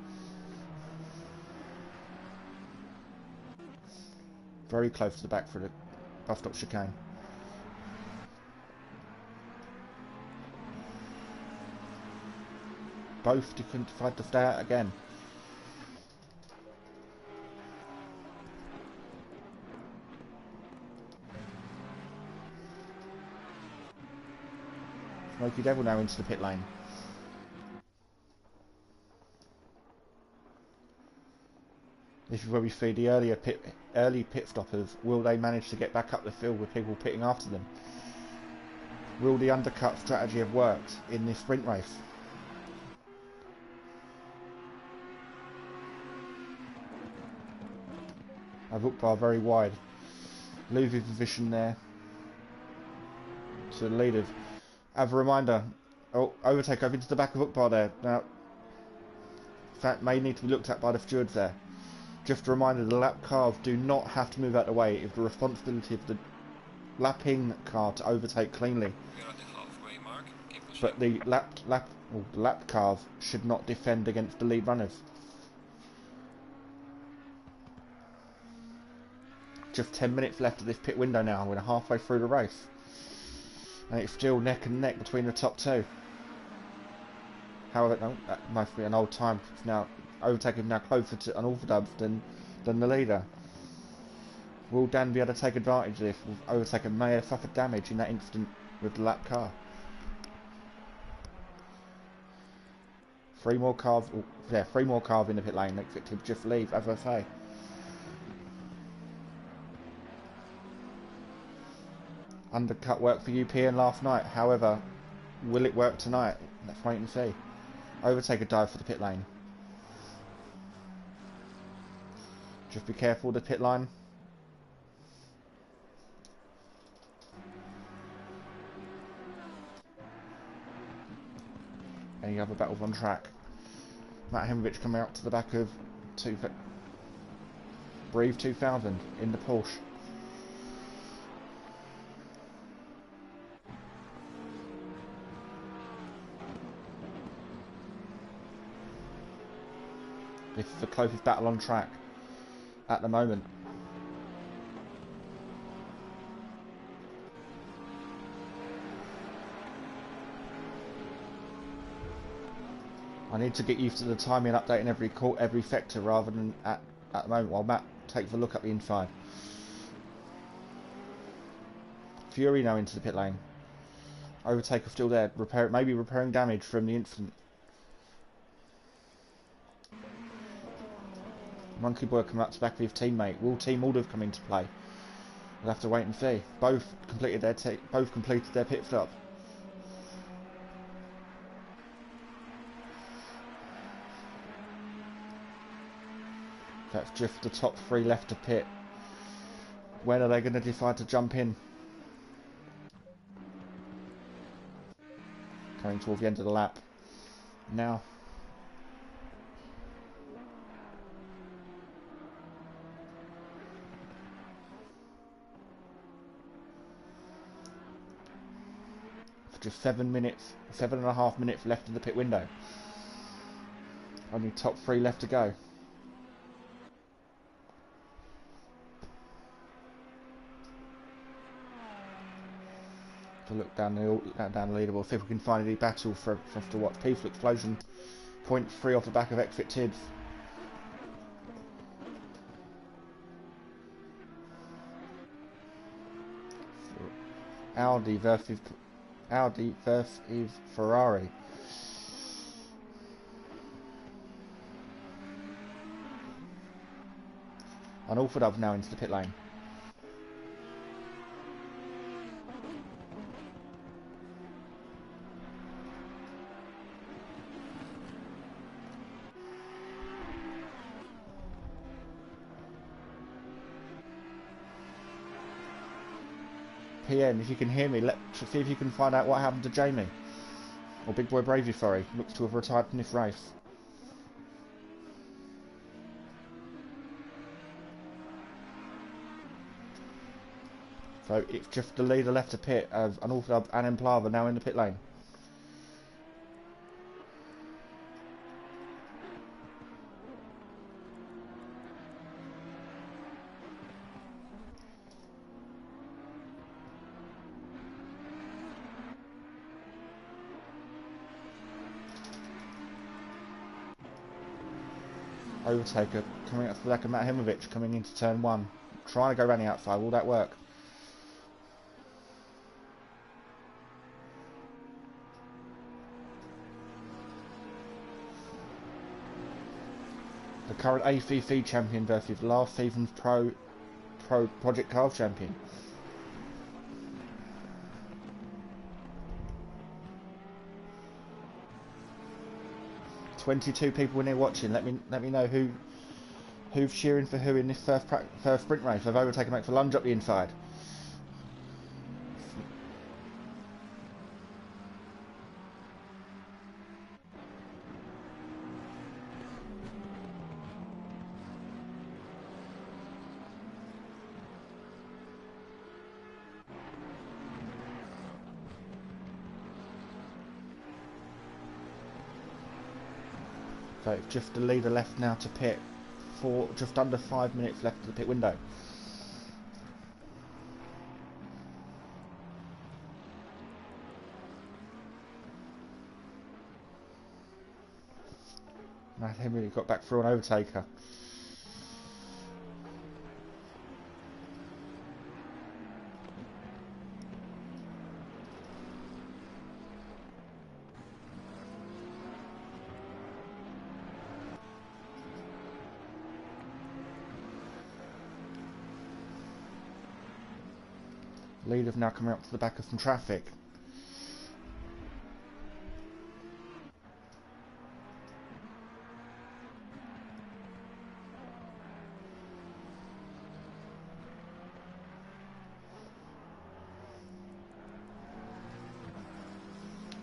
Very close to the back for the bus stop chicane. Both tried to stay out again. Smoky Devil now into the pit lane. This is where we see the early pit stoppers. Will they manage to get back up the field with people pitting after them? Will the undercut strategy have worked in this sprint race? I've looked bar very wide. Losing position there to the leaders. As a reminder, overtake over into the back of hook bar there. Now, that may need to be looked at by the stewards there. Just a reminder, the lap cars do not have to move out of the way. It's the responsibility of the lapping car to overtake cleanly. We are at the halfway mark. But the lap cars should not defend against the lead runners. Just 10 minutes left of this pit window now. We're halfway through the race. And it's still neck and neck between the top two. However, no, that must be an old time. It's now overtaking now closer to an overdub than the leader. Will Dan be able to take advantage of this? Overtaker may have suffered damage in that instant with the lap car. 3 more cars. Yeah, 3 more cars in the pit lane. Next to just leave, as I say. Undercut worked for UPN last night. However, will it work tonight? Let's wait and see. Overtaker dive for the pit lane. Just be careful of the pit line. Any other battles on track? Matt Hemrovich coming out to the back of Breathe 2000 in the Porsche. This is the closest battle on track at the moment. I need to get used to the timing and updating every sector rather than at the moment while Matt takes a look at the inside. Fury now into the pit lane. Overtaker still there, maybe repairing damage from the incident. Monkey Boy coming up to back with his teammate. Will Team Aldov come into play? We'll have to wait and see. Both completed their pit stop. That's just the top 3 left to pit. When are they going to decide to jump in? Coming towards the end of the lap. Now. Just 7.5 minutes left of the pit window. Only top 3 left to go. To look down the leaderboard, see if we can find any battle for us to watch. Peaceful Explosion, 0.3 off the back of Exit Tids. Audi versus Ferrari. And Alfred up now into the pit lane. PN, if you can hear me, see if you can find out what happened to Jamie. Or Big Boy Bravey, sorry, looks to have retired from this race. So it's just the leader left to pit of an Orthodub and Emplava now in the pit lane. Overtaker coming up to the back of Matahimovic coming into turn 1. Trying to go around the outside, will that work? The current ACC champion versus last season's Pro Project Cars champion. "22 people in here watching. Let me know who's cheering for who in this first sprint race. I've overtaken makes a lunge up the inside. So it's just the leader left now to pit for just under 5 minutes left of the pit window. Matt Henry got back through an overtaker. Leader's now coming up to the back of some traffic.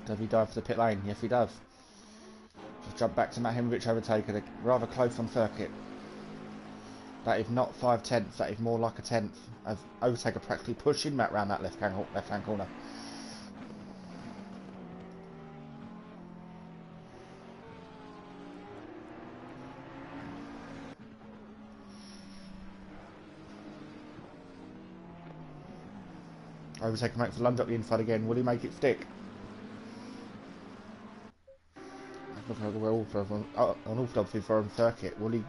Does he dive for the pit lane? Yes, he does. Just jump back to Matahimovic overtaker. They're rather close on circuit. That is not 5/10, that is more like a tenth. As overtaker practically pushing Matt round that left hand corner. Overtaker makes a lunge up the inside again. Will he make it stick? Look at where an Orthodub is on circuit. Will he?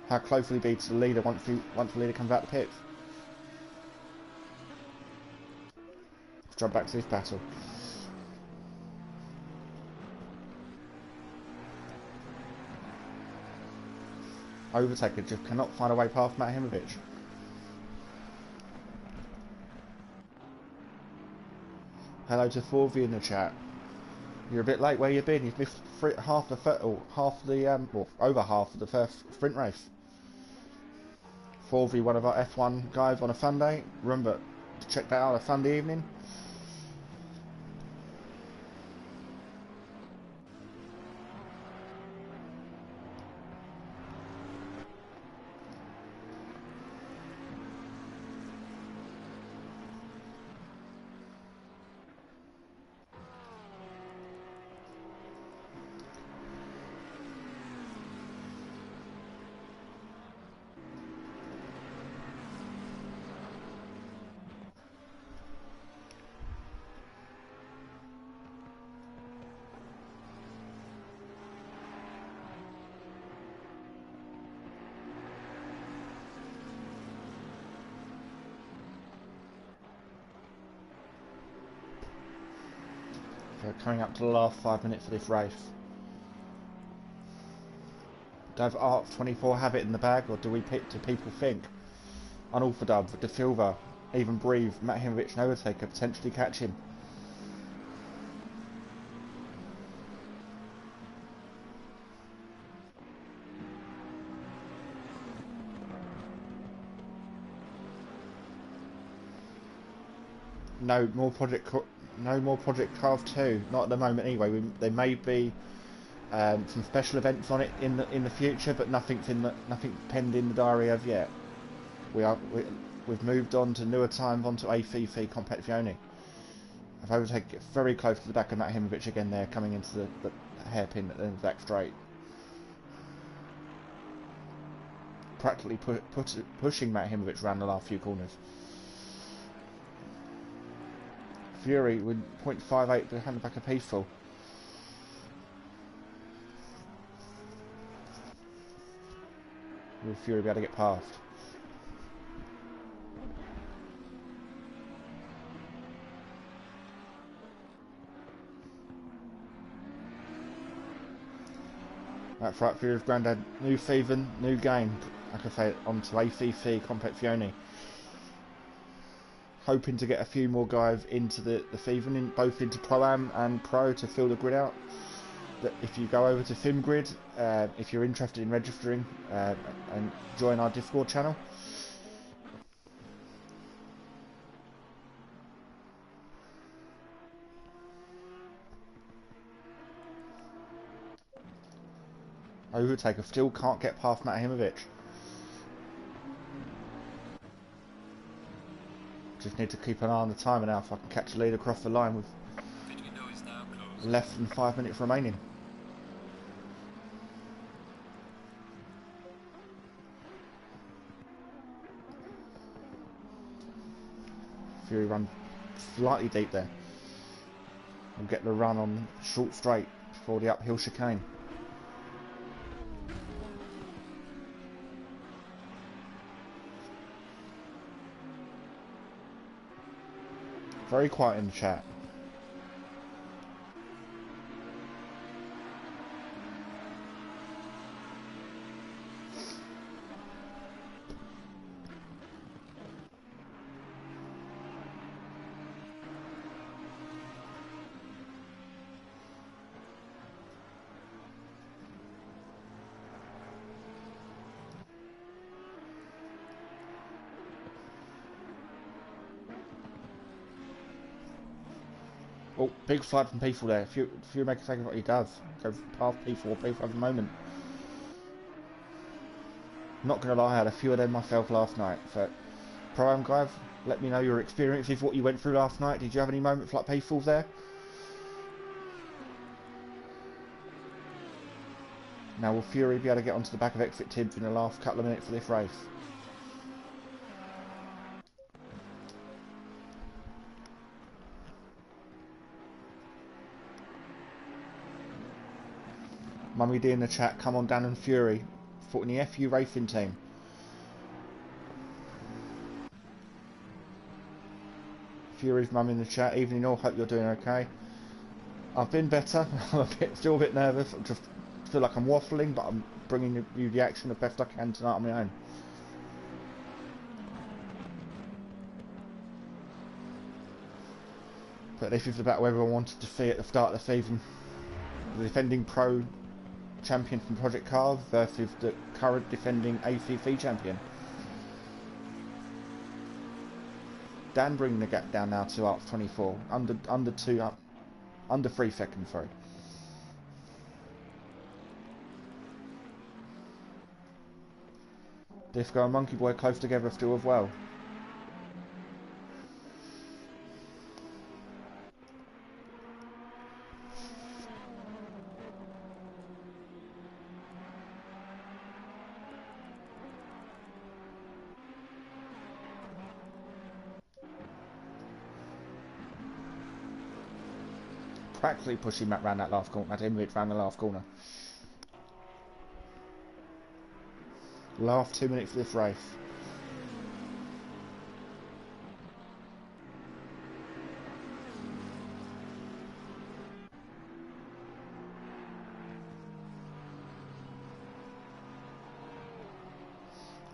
How close will he be to the leader once the leader comes out the pits? Let's jump back to this battle. Overtaker just cannot find a way past Matahimovic. Hello to 4V in the chat. You're a bit late. Where you been? You've missed over half of the first sprint race. 4V, one of our F1 guys on a Sunday. Remember to check that out on a Sunday evening. So coming up to the last 5 minutes of this race. Does ARC24 have it in the bag, or do people think Unorthodub, De Silva, even Breathe, Matahimovic and Overtaker potentially catch him? No No more Project Carve 2, not at the moment anyway. There may be some special events on it in the future, but nothing penned in the diary as yet. We've moved on to newer times, onto ACC Competizione. I've overtaken very close to the back of Matt Himovic again there, coming into the hairpin at the end of the back straight. Practically pushing Matt Himovic around the last few corners. Fury with 0.58 behind the back of Peaceful. Will Fury be able to get past? That's right, Fury's granddad. New season, new game. Like I say, onto ACC Competizione. Hoping to get a few more guys into the season, both into Pro-Am and Pro, to fill the grid out. That if you go over to FimGrid, if you're interested in registering and join our Discord channel. Overtaker still can't get past Matt Himovic. Just need to keep an eye on the timer now if I can catch the lead across the line with less than 5 minutes remaining. Fury run slightly deep there. We'll get the run on short straight before the uphill chicane. Very quiet in the chat. Oh, big slide from P4 there. If you make a second what he does, go past P4 at the moment. Not gonna lie, I had a few of them myself last night. So, Pro-Am guys, let me know your experiences, what you went through last night. Did you have any moments like P4's there? Now will Fury be able to get onto the back of exit Tibbs in the last couple of minutes of this race? Mummy D in the chat, come on Dan and Fury. Fought in the FU racing team. Fury's mum in the chat, evening all, hope you're doing okay. I've been better, I'm still a bit nervous, I just feel like I'm waffling, but I'm bringing you the action the best I can tonight on my own. But this is the battle everyone wanted to see at the start of the season. The defending Pro champion from Project Cars versus the current defending ACC champion. Dan bringing the gap down now to up 24, under 3 seconds, sorry. Disco and Monkey Boy close together still as well. Practically pushing Matt round that last corner, Matt Himovic round the last corner. Last 2 minutes of this race.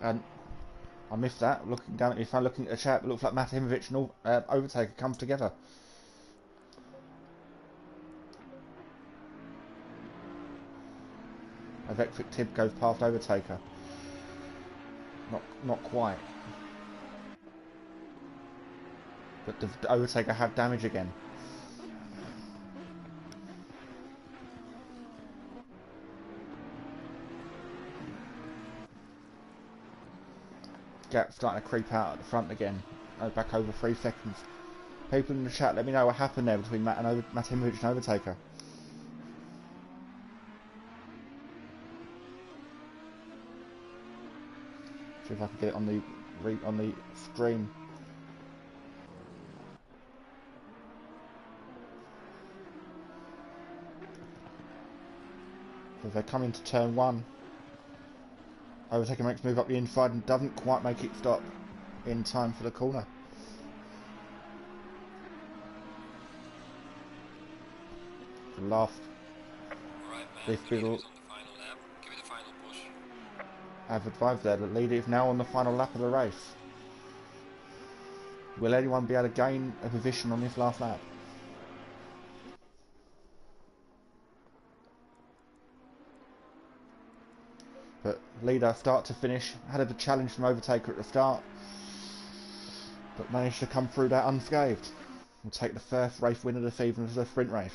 And I missed that. Looking down, if I'm looking at the chat, it looks like Matt Himovic and Overtaker comes together. Electric Tib goes past Overtaker. Not quite. But the Overtaker had damage again. gap starting to creep out at the front again. Back over 3 seconds. People in the chat, let me know what happened there between Matt Himovic and Overtaker. See if I can get it on the screen. So they come into turn 1. Overtaker makes move up the inside and doesn't quite make it stop in time for the corner. The last this little have advised there, the leader is now on the final lap of the race. Will anyone be able to gain a position on this last lap? But leader start to finish had a challenge from Overtaker at the start, but managed to come through that unscathed. Will take the first race win of the season as a sprint race.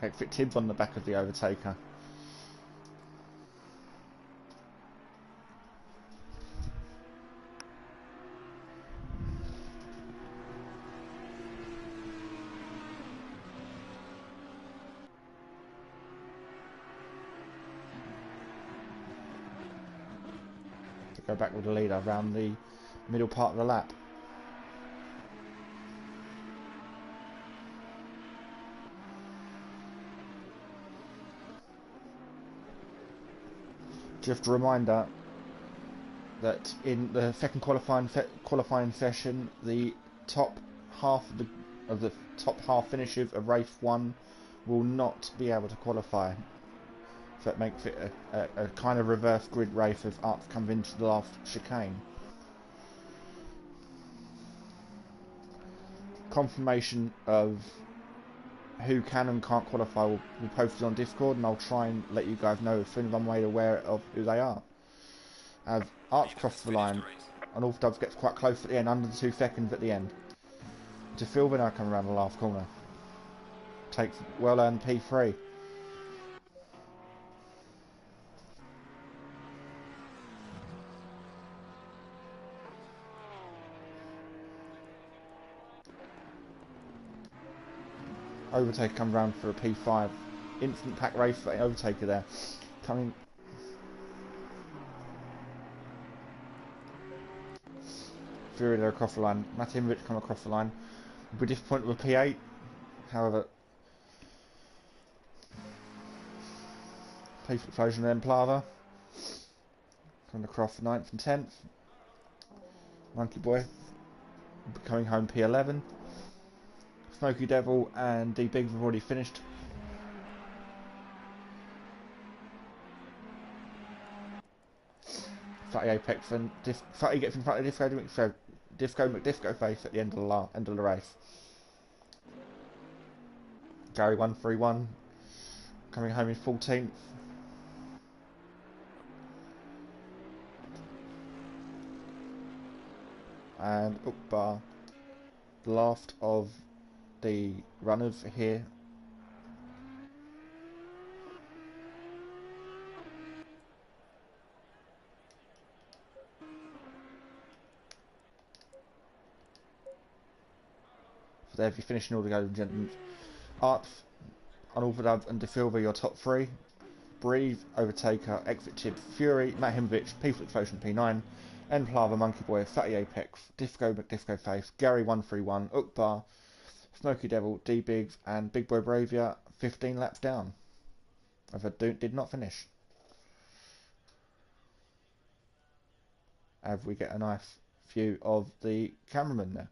Exit Tibbs on the back of the Overtaker. To go back with the leader around the middle part of the lap. Just a reminder that in the second qualifying session, the top half of the top half finishers of race 1 will not be able to qualify. So that makes it a kind of reverse grid race as Arts comes into the last chicane. Confirmation of who can and can't qualify will be posted on Discord, and I'll try and let you guys know as soon as I'm made aware of who they are. As Arts crosses the line, and All Dubs gets quite close at the end, under the 2 seconds at the end. De Silva now coming around the last corner. Takes well-earned P3. Overtaker comes round for a P5. Instant pack race for Overtaker there. Coming. Fury there across the line. Matimovic come across the line. We'll be disappointed with a P8. However, P explosion then Plava. Coming across 9th and 10th. Monkey Boy coming home P11. Smoky Devil and D Big have already finished. Fatty Apex and Fatty gets in front of Disco McDisco Face at the end of the race. Gary 131 coming home in 14th. And Ukbar, the last of the runners here. So there, if you finish in order, ladies and gentlemen. Arts, Unorthodox and De Silva, your top 3. Breathe, Overtaker, Exit Tip, Fury, Matt Himovic, Peaceful Explosion P9, N Plava, Monkey Boy, Fatty Apex, Disco McDisco Face, Gary 131, Ukbar, Smoky Devil, D Biggs, and Big Boy Bravia 15 laps down. As I did not finish. As we get a nice view of the cameraman there.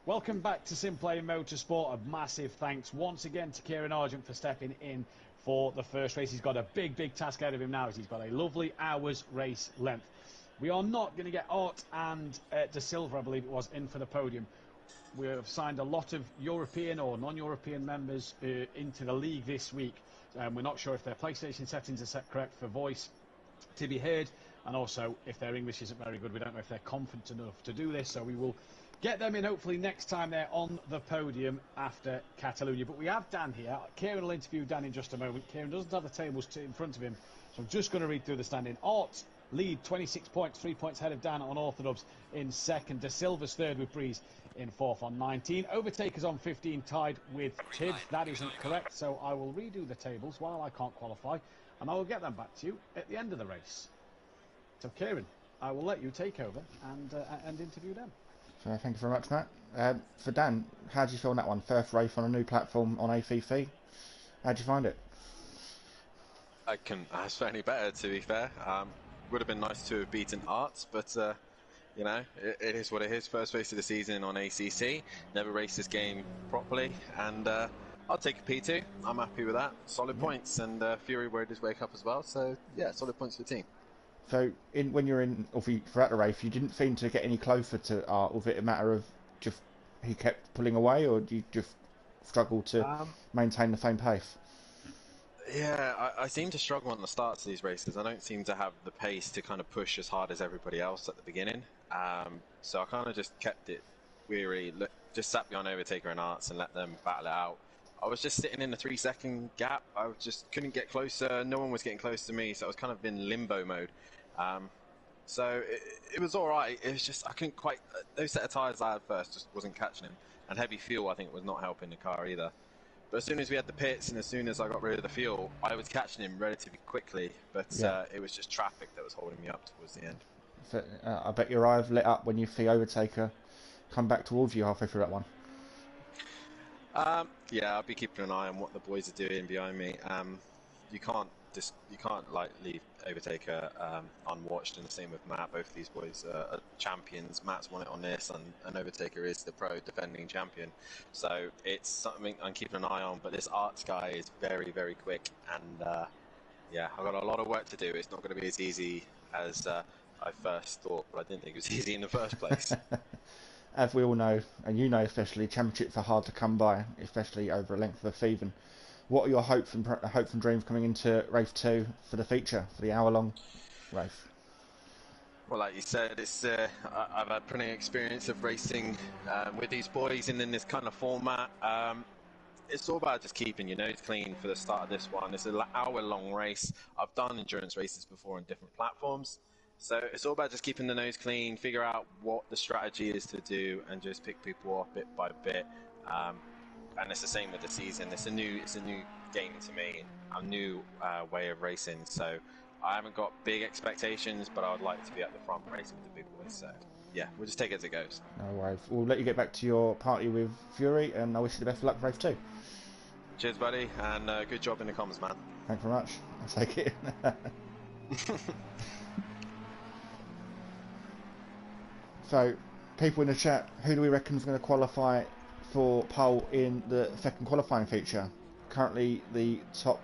Welcome back to Simplay Motorsport. A massive thanks once again to Kieran Argent for stepping in for the first race. He's got a big task ahead of him now, as he's got a lovely hour's race length. We are not going to get Art and De Silva, I believe it was, in for the podium. We have signed a lot of European or non-European members into the league this week. We're not sure if their PlayStation settings are set correct for voice to be heard, and also if their English isn't very good. We don't know if they're confident enough to do this, so we will get them in hopefully next time they're on the podium after Catalonia. But we have Dan here. Kieran will interview Dan in just a moment. Kieran doesn't have the tables in front of him, so I'm just going to read through the standing. Art lead 26 points, 3 points ahead of Dan on Orthodox in second. De Silva's third with Breeze in fourth on 19. Overtakers on 15, tied with Tibbs. That isn't correct, so I will redo the tables while I can't qualify, and I will get them back to you at the end of the race. So Kieran, I will let you take over and interview them. So thank you very much, Matt. For Dan, how did you feel on that one? First race on a new platform on ACC. How did you find it? I can ask for any better, to be fair. Would have been nice to have beaten Arts, but you know, it is what it is. First race of the season on ACC. Never raced this game properly, and I'll take a P2. I'm happy with that. Solid points, and Fury rode his wake up as well. So yeah, solid points for the team. So when you're in, or throughout the race, you didn't seem to get any closer to Art. Was it a matter of just he kept pulling away, or do you just struggle to maintain the same pace? Yeah, I seem to struggle on the starts of these races. I don't seem to have the pace to kind of push as hard as everybody else at the beginning. So I kind of just kept it weary, just sat behind Overtaker and Arts and let them battle it out. I was just sitting in a 3-second gap. I just couldn't get closer. No one was getting close to me, so I was kind of in limbo mode. So it was all right. It was just I couldn't quite... those set of tyres I had first just wasn't catching him. And heavy fuel, I think, was not helping the car either. But as soon as we had the pits and as soon as I got rid of the fuel, I was catching him relatively quickly. But it was just traffic that was holding me up towards the end. So, I bet your eyes lit up when you see Overtaker come back towards you halfway through that one. Yeah, I'll be keeping an eye on what the boys are doing behind me. You can't like leave Overtaker unwatched, and the same with Matt. Both of these boys are champions. Matt's won it on this, and Overtaker is the pro defending champion. So it's something I'm keeping an eye on. But this Arts guy is very quick, and yeah, I've got a lot of work to do. It's not going to be as easy as I first thought, but I didn't think it was easy in the first place. As we all know, and you know especially, championships are hard to come by, especially over a length of a season. What are your hopes and dreams coming into race 2 for the feature, for the hour-long race? Well, like you said, it's I've had plenty of experience of racing with these boys and in this kind of format. It's all about just keeping your nose clean for the start of this one. It's an hour-long race. I've done endurance races before on different platforms. So it's all about just keeping the nose clean, figure out what the strategy is to do, and just pick people off bit by bit. And it's the same with the season. It's a new game to me, a new way of racing. So I haven't got big expectations, but I would like to be at the front racing with the big boys. So yeah, we'll just take it as it goes. No worries. We'll let you get back to your party with Fury, and I wish you the best of luck for race 2. Cheers, buddy, and good job in the comms, man. Thanks very much. I'll take it. So, people in the chat, who do we reckon is going to qualify for pole in the second qualifying feature? Currently, the top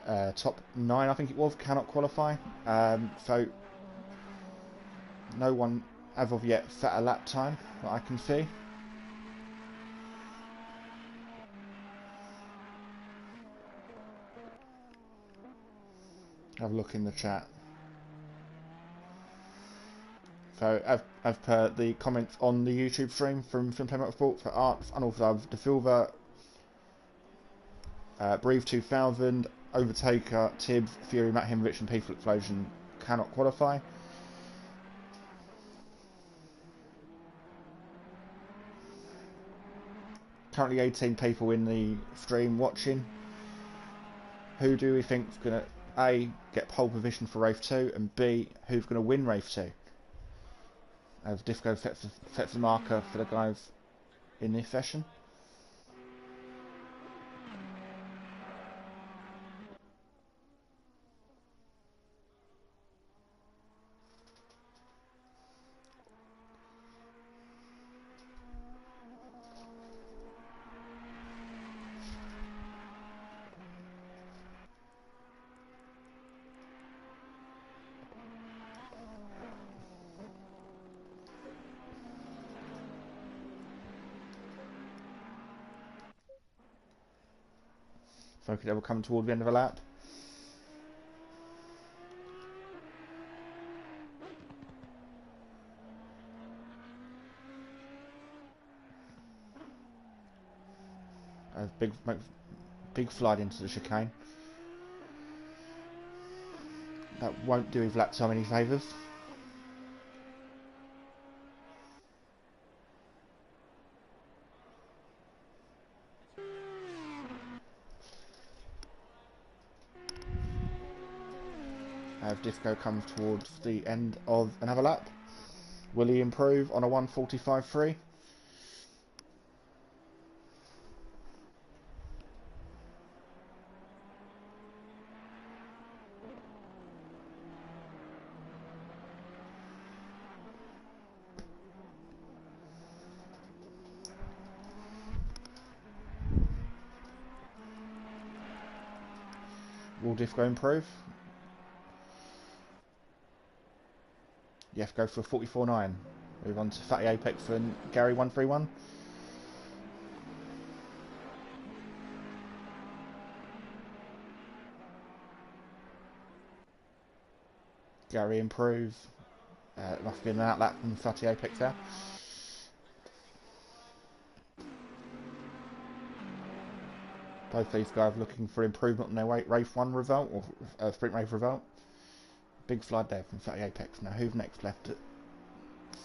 9, I think it was, cannot qualify. So, no one, as of yet, set a lap time that I can see. Have a look in the chat. So, as per the comments on the YouTube stream from Simplay Motorsport for Arts, and also De Silva, Breathe 2000, Overtaker, Tibbs, Fury, Matt Himrich, and People Explosion cannot qualify. Currently 18 people in the stream watching. Who do we think is going to A, get pole position for race 2, and B, who's going to win race 2? As Disco sets the marker for the guys in this session. Smoky Devil coming toward the end of a lap. Big slide into the chicane. That won't do his lap time any favours. Disco comes towards the end of another lap. Will he improve on a 1:45.3? Will Disco improve? You have to go for a 44.9. Move on to Fatty Apex and Gary 131. Gary improves. Must be an outlap from Fatty Apex there. Both these guys looking for improvement on their race 1 result, or sprint race result. Big slide there from Fatty Apex. Now who's next left at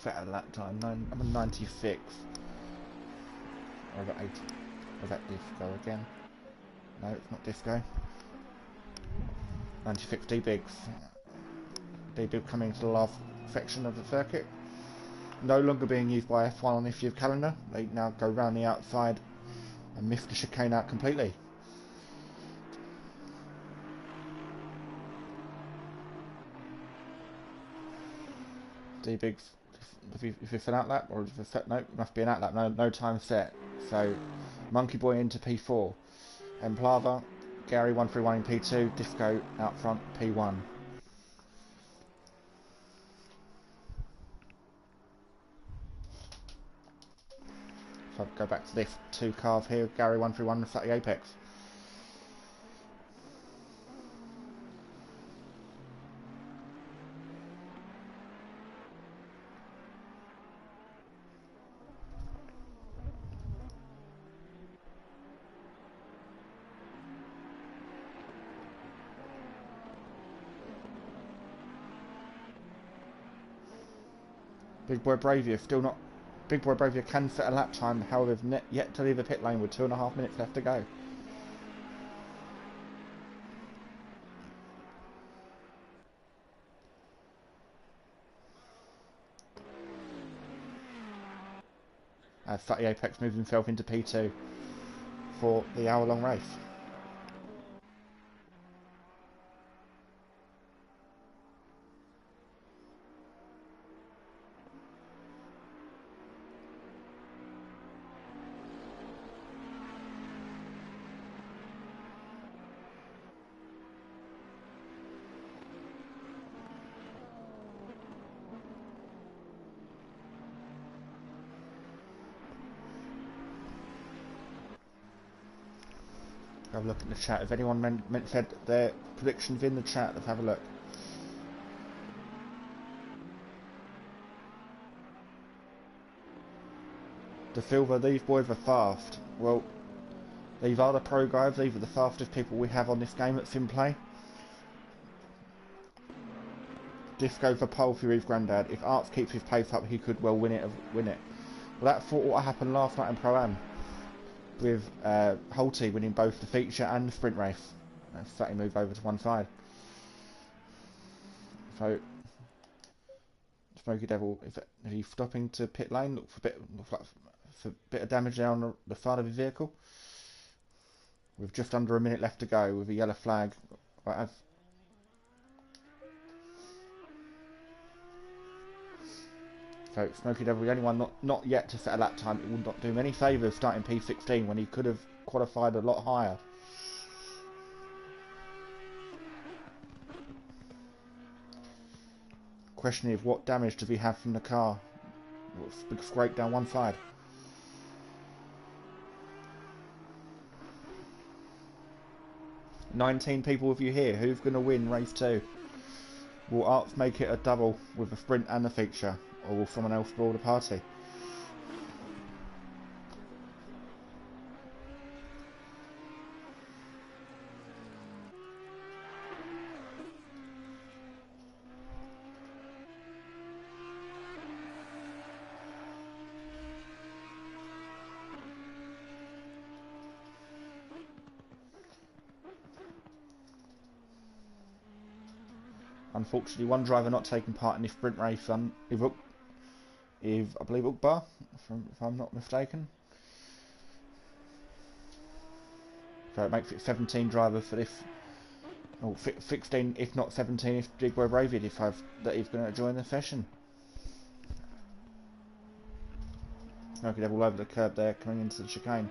fatter lap time? I'm on 96. Or about 80. Or is that Disco again? No, it's not Disco. 96 D-Bigs. D-Big coming to the last section of the circuit. No longer being used by F1 on this year's calendar. They now go round the outside and miss the chicane out completely. D-Bigs, if it's an outlap, or if it's set, no, it must be an outlap, no time set. So, Monkey Boy into P4, Emplava, Gary 131 in P2, Disco out front P1. So I'll go back to this 2 cars here, Gary 131 and Fatty Apex. Big Boy Bravia still not. Big Boy Bravia can set a lap time, however, yet to leave the pit lane with 2.5 minutes left to go. As Fatty Apex moves himself into P2 for the hour-long race. Have a look in the chat. If anyone said their predictions in the chat, let's have a look. De Silva, these boys are fast. Well, these are the pro guys. These are the fastest people we have on this game at Simplay. Disco for pole for his granddad. If Arts keeps his pace up, he could well win it. Well, that's what happened last night in Pro-Am, with Holty winning both the feature and the sprint race. And Fatty moved over to one side. So, Smoky Devil, is he stopping to pit lane? Look for a bit of damage there on the side of his vehicle. With just under a minute left to go, with a yellow flag. So Smoky Devil, the only one not yet to set a lap time. It would not do him any favours starting P16 when he could have qualified a lot higher. Question is, what damage does he have from the car? Big scrape down one side. 19 people with you here. Who's going to win race 2? Will Arts make it a double with a sprint and a feature, or will someone else spoil the party? Unfortunately, one driver not taking part in the sprint race, if I believe Ukbar, if I'm not mistaken. So it makes it 17 drivers for this, or 16 if not 17 if Jigboy Bravey decides that he's going to join the session. Smoky Devil all over the curb there, coming into the chicane.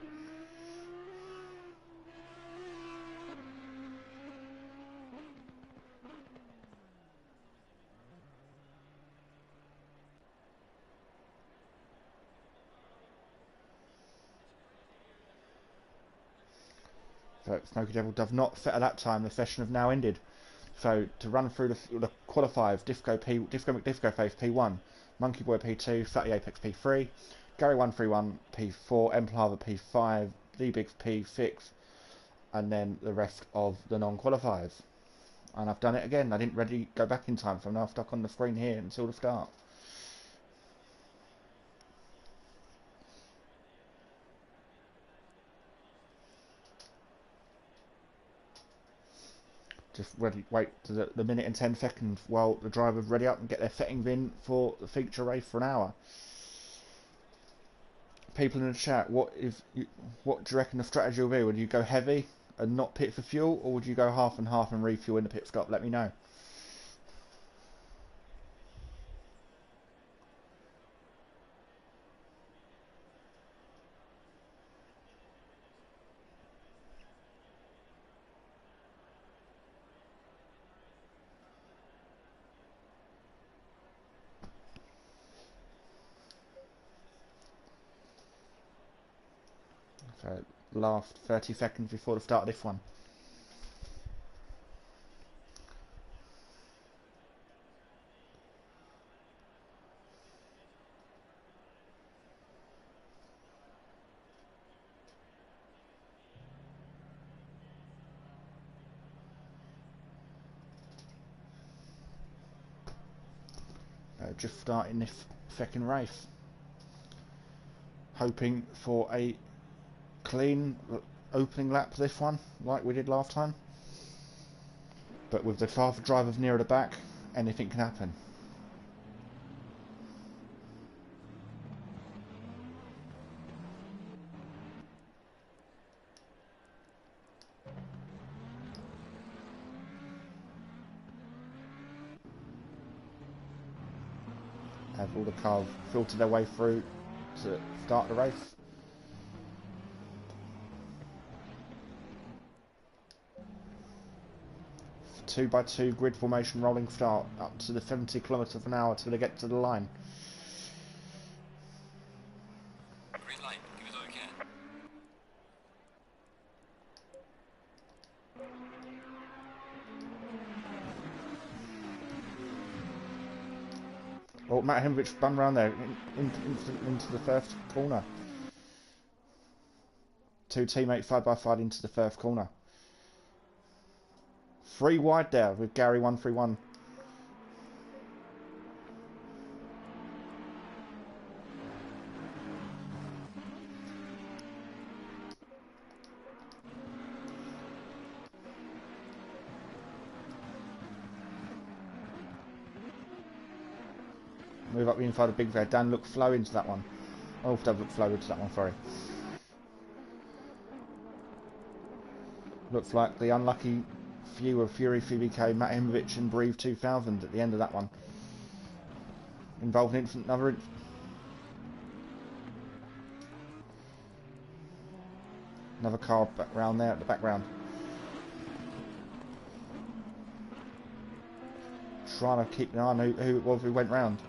So Smoky Devil does not set a lap time. The session have now ended. So to run through the qualifiers: Disco McDisco Face P1, Monkey Boy P2, Fatty Apex P3, Gary 131 P4, Emplava P5, The Biggs P6, and then the rest of the non-qualifiers. And I've done it again. I didn't really go back in time, so I'm now stuck on the screen here until the start. Just wait to the minute and 10 seconds while the drivers ready up and get their settings in for the feature race for an hour. People in the chat, what do you reckon the strategy will be? Would you go heavy and not pit for fuel, or would you go half and half and refuel in the pit stop? Let me know. So last 30 seconds before the start of this one. Just starting this second race. Hoping for a clean opening lap for this one, like we did last time. But with the faster drivers nearer the back, anything can happen. Have all the cars filter their way through to start the race. Two by two grid formation rolling start up to the 70 kilometers an hour till they get to the line. Green light, give us all you can. Oh, Matt Hemrich spun round there into the first corner. Two teammates side by side into the first corner. 3 wide there with Gary 131. Move up the inside of Big Red. Dan, look slow into that one. Oh, does look slow into that one, sorry. Looks like the unlucky few of Fury CBK, Matt Himovich and Breve 2000 at the end of that one. Involved in another car back round there at the background. Trying to keep an eye on who it was who went round.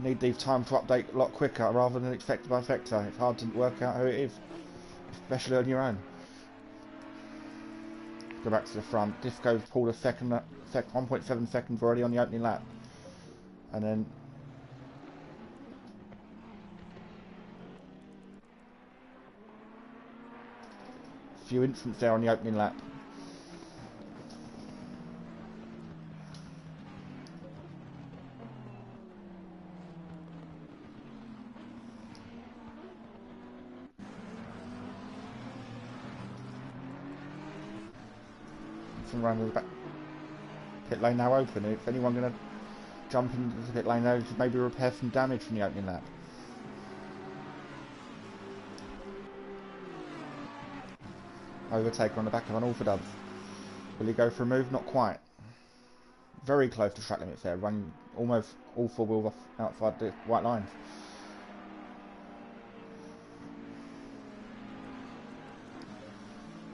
Need these time to update a lot quicker rather than expected by Vector. It's hard to work out who it is, especially on your own. Go back to the front. Disco's pulled a 1.7 seconds already on the opening lap. And then a few incidents there on the opening lap. Around the back pit lane now open. If anyone going to jump into the pit lane now, to maybe repair some damage from the opening lap. Overtaker on the back of an Alphadub. Will he go for a move? Not quite. Very close to track limits there, running almost all four wheels off outside the white lines.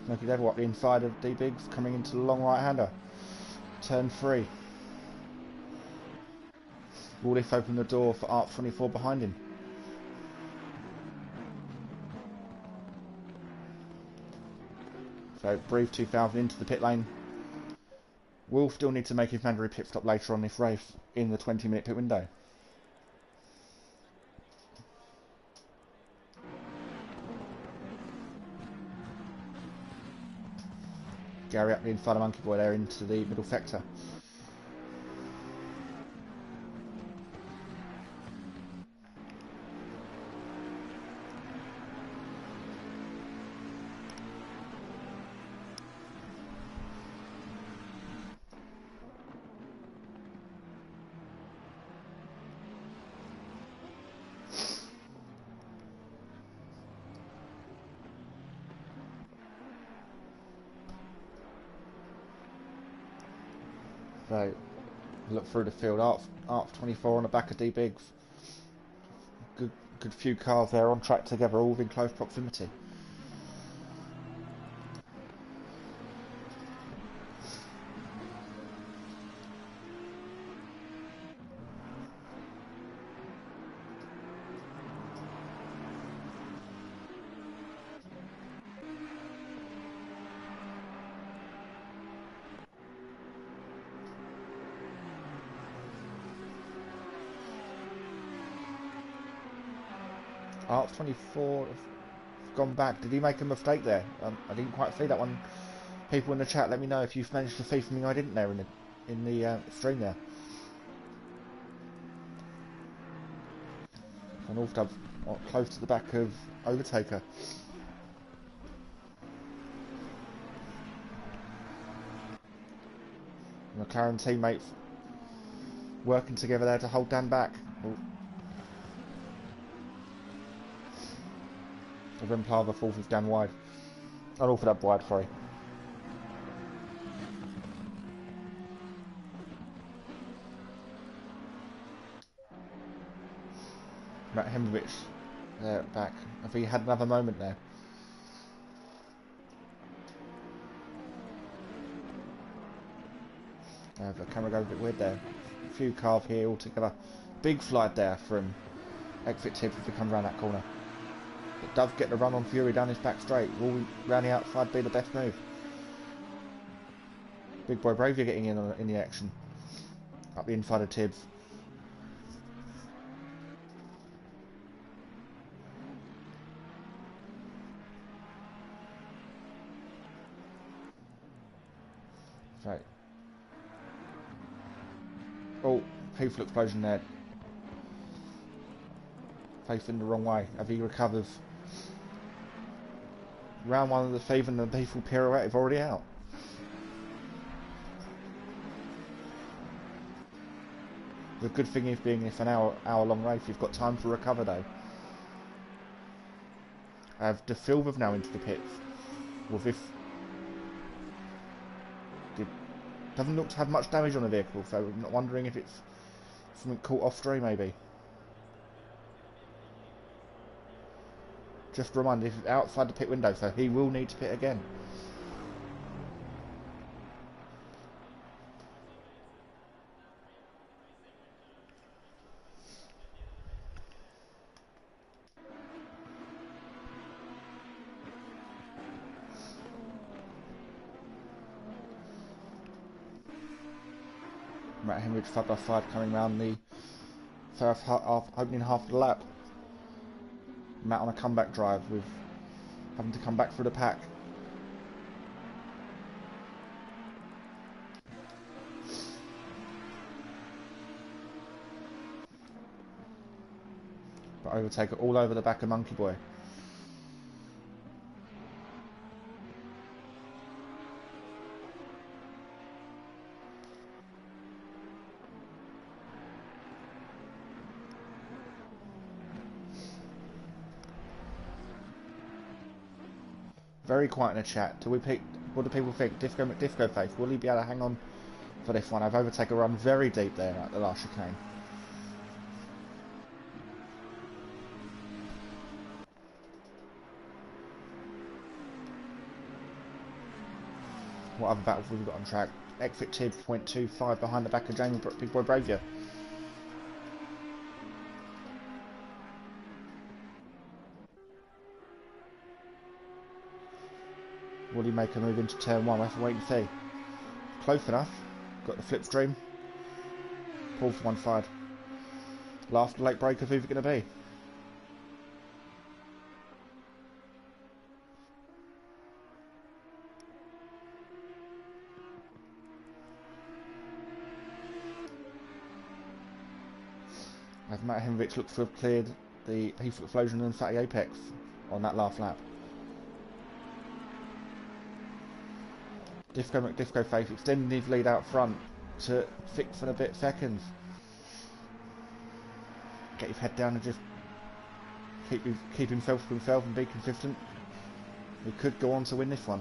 Smoky Devil up the inside of D Biggs, coming into the long right hander. Turn 3. Will this open the door for Art 24 behind him? So Breathe 2000 into the pit lane. Will still need to make his mandatory pit stop later on this race in the 20-minute pit window. Gary up the inside of Monkey Boy there into the middle sector. So, look through the field. Arp 24 on the back of D Biggs. Good few cars there on track together, all in close proximity. Arts 24 have gone back. Did he make a mistake there? I didn't quite see that one. People in the chat, let me know if you've managed to see something I didn't there in the stream there. And Alphadub close to the back of Overtaker. McLaren teammates working together there to hold Dan back. Then Plava falls with Dan wide. Not all for that wide, sorry. Matt Hemrich there back. Have he had another moment there? The camera goes a bit weird there. A few cars here all together. Big slide there from exit tip if he comes around that corner. It does get the run on Fury down his back straight. Will round the outside be the best move? Big Boy Bravia getting in the action. Up the inside of Tibbs. Right. Oh, painful explosion there. Facing the wrong way. As he recovers. Round one of the save and the painful pirouette is already out. The good thing is being it's an hour long race, you've got time to recover though. De Silva's now into the pits. With this doesn't look to have much damage on the vehicle, so I'm not wondering if it's something caught off stray maybe. Just a reminder, this is outside the pit window, so he will need to pit again. Matt Henrich 5x5 coming round the first opening half of the lap. Matt on a comeback drive with having to come back through the pack. But overtake it all over the back of Monkey Boy. Very quiet in the chat. What do people think? Disco Faith, will he be able to hang on for this one? I've overtaken a run very deep there at the last chicane. What other battles have we got on track? Exit Tib 0.25 behind the back of Jamie Big Boy Bravia. Will he make a move into turn 1? We'll have to wait and see. Close enough. Got the flipstream. Pull from one side. Last late breakers, who's it going to be? As Matt Henrich looks to have cleared the Heathrow Explosion and Fatty Apex on that last lap. Disco McDisco Face extending his lead out front to 6 and a bit seconds. Get his head down and just keep himself to himself and be consistent. He could go on to win this one.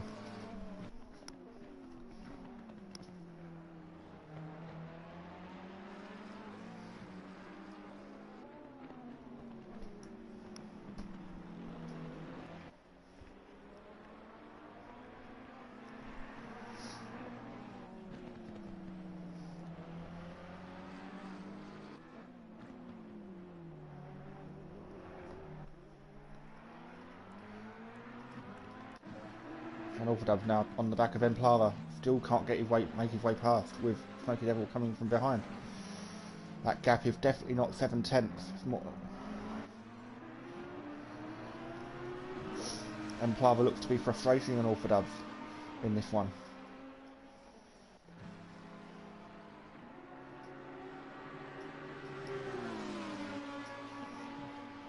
And Orfordub now on the back of Emplava, still can't make his way past with Smoky Devil coming from behind. That gap is definitely not 7/10. Emplava looks to be frustrating on Orfordub in this one.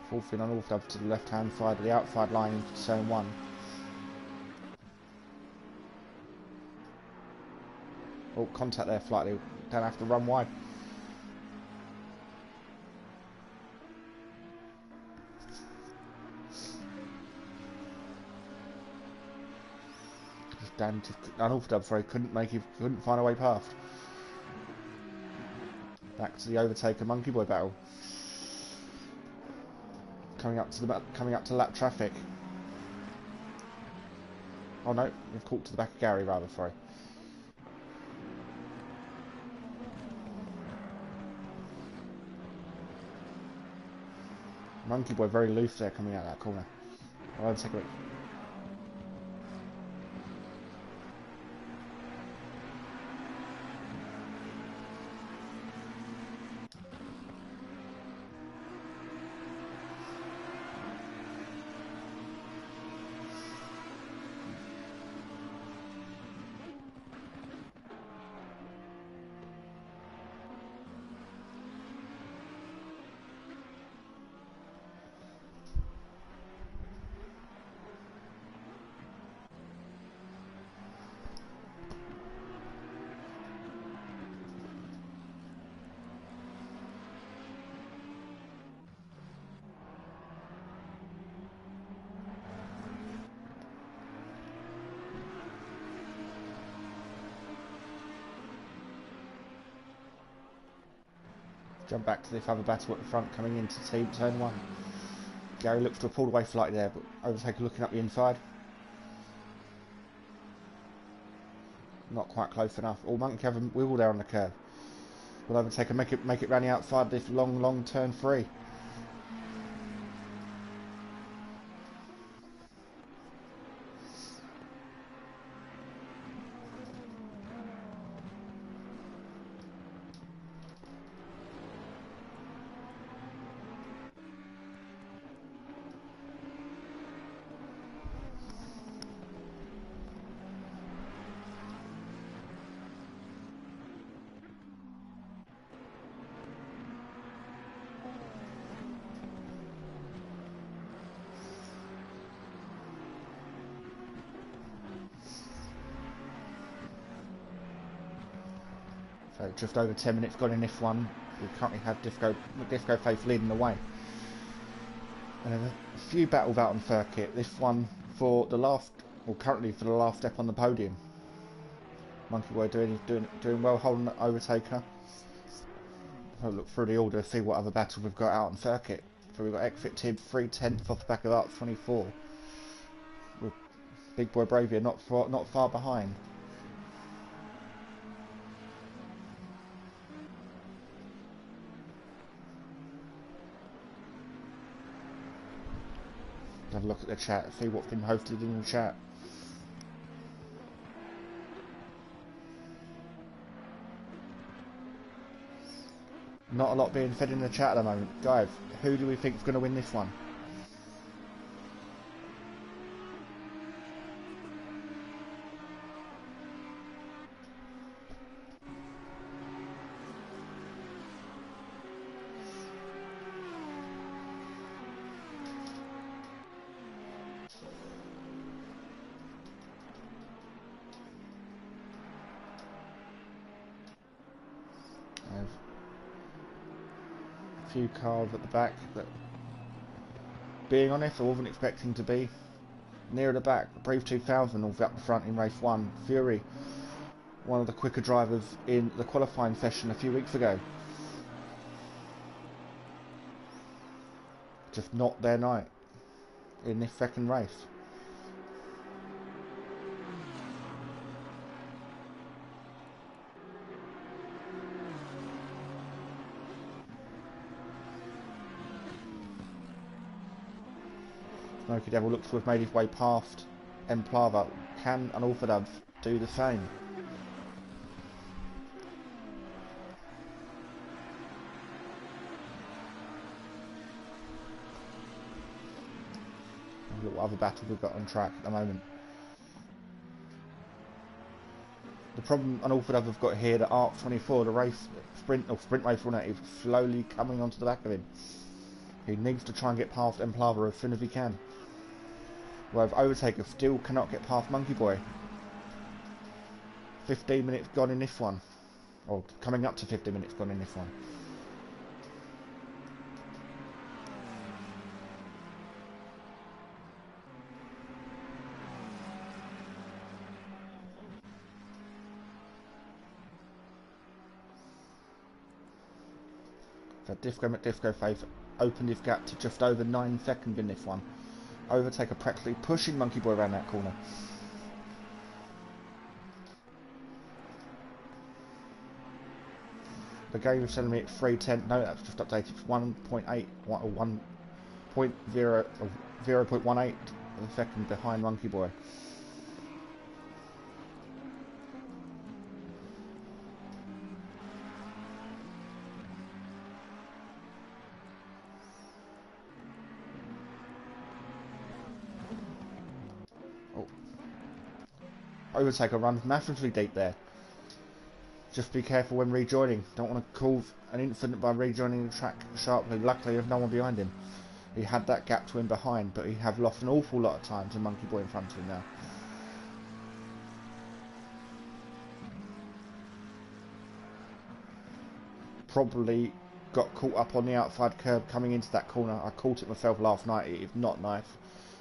Fourth in on Orfordub to the left hand side of the outside line into turn 1. Oh, contact there slightly. Don't have to run wide. Just down to Orfordub, sorry, couldn't find a way past. Back to the overtaker Monkey Boy battle. Coming up to lap traffic. Oh no, we've caught to the back of Gary rather, sorry. Monkey Boy very loose there coming out of that corner. I'll take it. Jump back to this other battle at the front, coming into turn 1. Gary looks to have pulled away slightly there, but overtaker looking up the inside. Not quite close enough. All Monkey have a wiggle there on the curve. Will overtaker make it round the outside this long turn 3. So just over 10 minutes gone in F1. We currently have Disco Faith leading the way. And then a few battles out on circuit. This one for the last, or currently for the last step on the podium. Monkey Boy doing well, holding the overtaker. I'll look through the order, see what other battles we've got out on circuit. So we've got Exit Tib 3/10 off the back of Arc 24. With Big Boy Bravia not far behind. Have a look at the chat, see what's been hosted in the chat. Not a lot being fed in the chat at the moment. Guys, who do we think is going to win this one? Few cars at the back, but being honest, I wasn't expecting to be near the back. Brave 2000 all up the front in race 1. Fury, one of the quicker drivers in the qualifying session a few weeks ago. Just not their night in this second race. Smoky Devil looks to have made his way past Emplava. Can an Orthodub do the same? Look what other battles we've got on track at the moment. The problem an Orthodub have got here, the Arc 24, the sprint race runner is slowly coming onto the back of him. He needs to try and get past Emplava as soon as he can. Whereas Overtaker still cannot get past Monkey Boy. 15 minutes gone in this one. Or coming up to 15 minutes gone in this one. So Disco Faith opened his gap to just over 9 seconds in this one. Overtaker practically pushing Monkey Boy around that corner. The game is telling me it's 3:10. No, that's just updated. It's 1.8 or 1.0 or 0.18 of a second behind Monkey Boy. Overtaker runs massively deep there. Just be careful when rejoining. Don't want to cause an incident by rejoining the track sharply. Luckily, there's no one behind him. He had that gap to him behind, but he have lost an awful lot of time to Monkey Boy in front of him now. Probably got caught up on the outside curb coming into that corner. I caught it myself last night. It is not nice.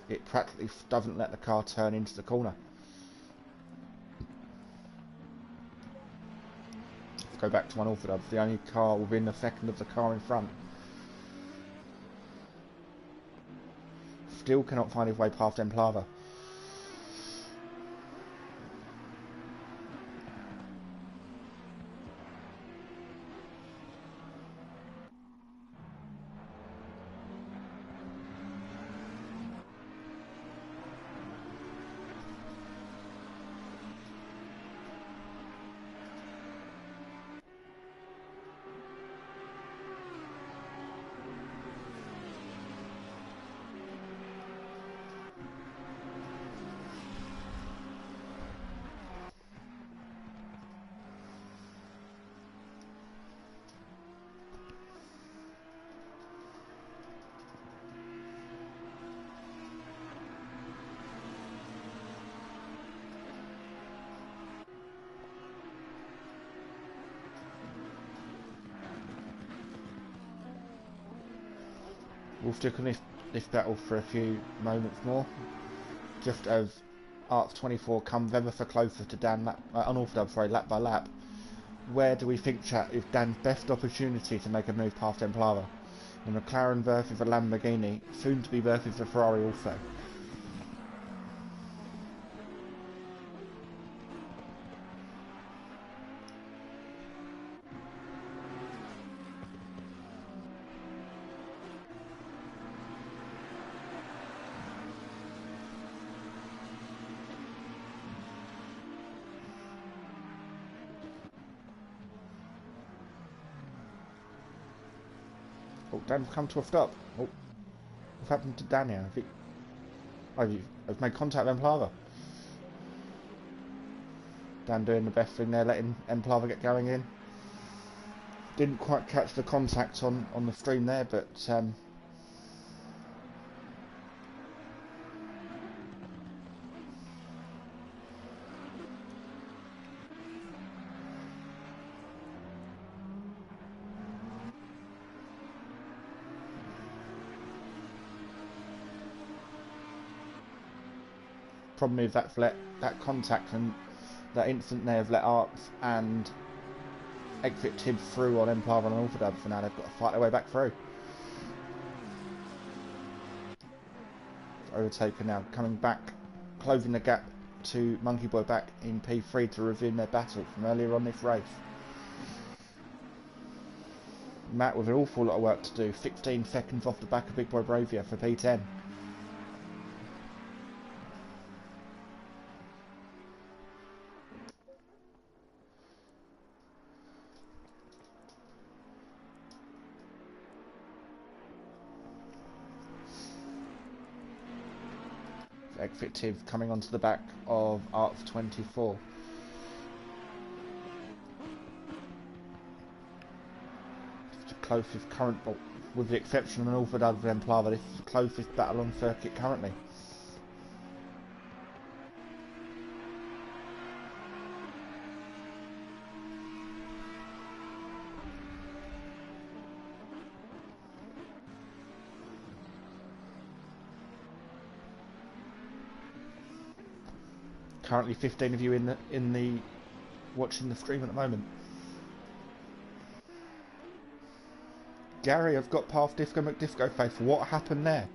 It practically doesn't let the car turn into the corner. Go back to unorthodox, the only car within a second of the car in front. Still cannot find his way past Emplava. We'll stick on this battle for a few moments more, just as ARC24 comes ever so closer to Dan unorthodox, sorry, lap by lap. Where do we think, chat, is Dan's best opportunity to make a move past Emplava? A McLaren versus a Lamborghini, soon to be versus a Ferrari also. Oh, Dan's come to a stop. Oh, what's happened to Dan here? I've made contact with Emplava. Dan doing the best thing there, letting Emplava get going in. Didn't quite catch the contact on the stream there, but problem is that's let that contact and that instant there have let Arts and Exit Tibbs through on Emplava and Orfordab, so now they've got to fight their way back through. Overtaker now coming back, closing the gap to Monkey Boy back in P3 to resume their battle from earlier on this race. Matt with an awful lot of work to do, 16 seconds off the back of Big Boy Bravia for P10. Exit Tibbs coming onto the back of Arts 24. It's the closest current, with the exception of an Alfred Exemplar, this is the closest battle on circuit currently. Currently 15 of you in the watching the stream at the moment. Gary, I've got past Disco McDisco Face. What happened there?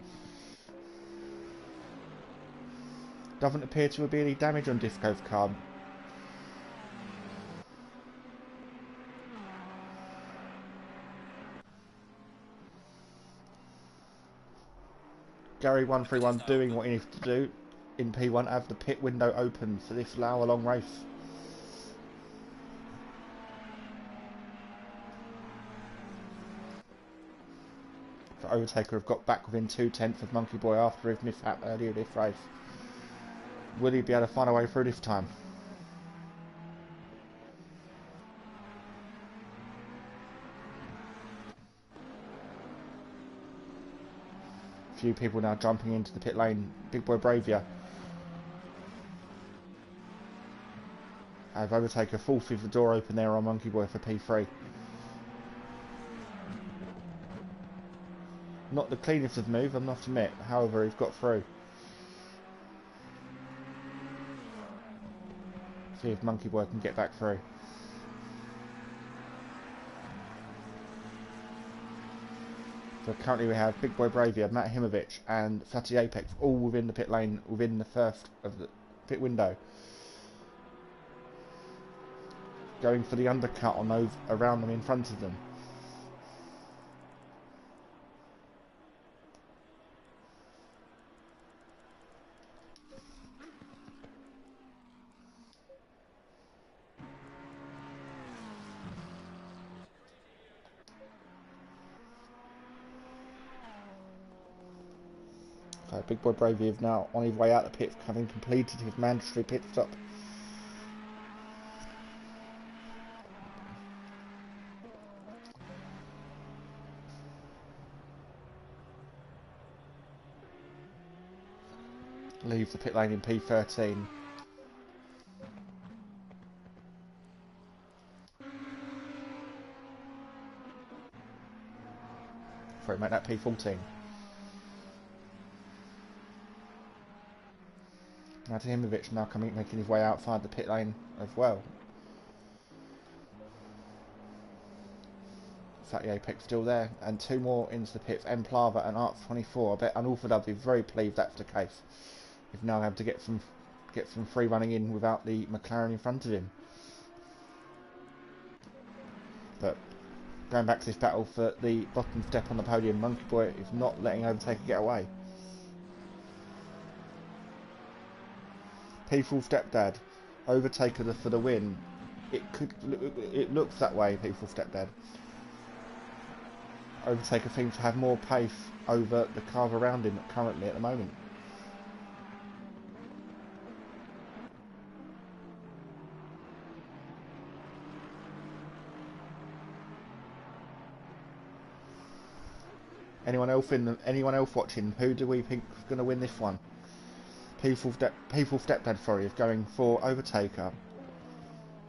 Doesn't appear to be any damage on Disco's car. Gary131 doing what he needs to do in P1 as the pit window opens for this hour-long race. The Overtaker have got back within 2/10 of Monkey Boy after his mishap earlier this race. Will he be able to find a way through this time? Few people now jumping into the pit lane. Big Boy Bravia have Overtaker forces the door open there on Monkey Boy for P3. Not the cleanest of move, I must admit. However, he's got through. See if Monkey Boy can get back through. So currently we have Big Boy Bravia, Matt Himovic and Fatty Apex all within the pit lane, within the first of the pit window. Going for the undercut on those around them in front of them. So Big Boy Bravia is now on his way out the pit, having completed his mandatory pit stop. Leaves the pit lane in P13. Sorry, make that P14. Nadimovic now making his way outside the pit lane as well. Fatty Apex still there, and 2 more into the pits, Emplava and Arts24. I bet Unorthodox is very pleased that's the case. He's now able to get some free running in without the McLaren in front of him. But going back to this battle for the bottom step on the podium, Monkey Boy is not letting Overtaker get away. Peaceful Stepdad, Overtaker for the win. It looks that way, Peaceful Stepdad. Overtaker seems to have more pace over the cars around him currently at the moment. Anyone else watching? Who do we think is going to win this one? Peaceful Stepdad, sorry, is going for Overtaker.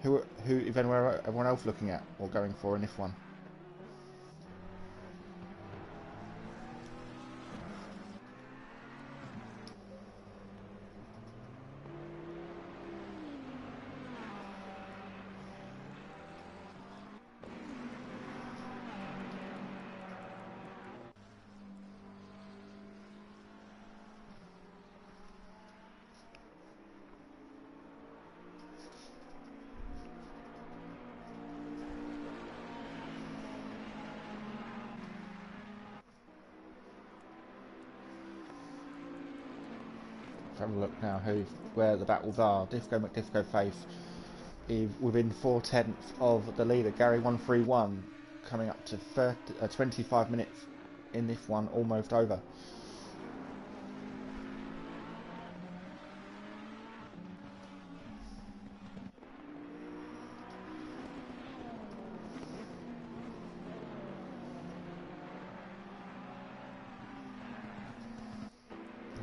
Who is everyone else looking at or going for in this one? Have a look now where the battles are. Disco McDisco Face is within 4/10 of the leader, Gary 131, coming up to 25 minutes in this one, almost over.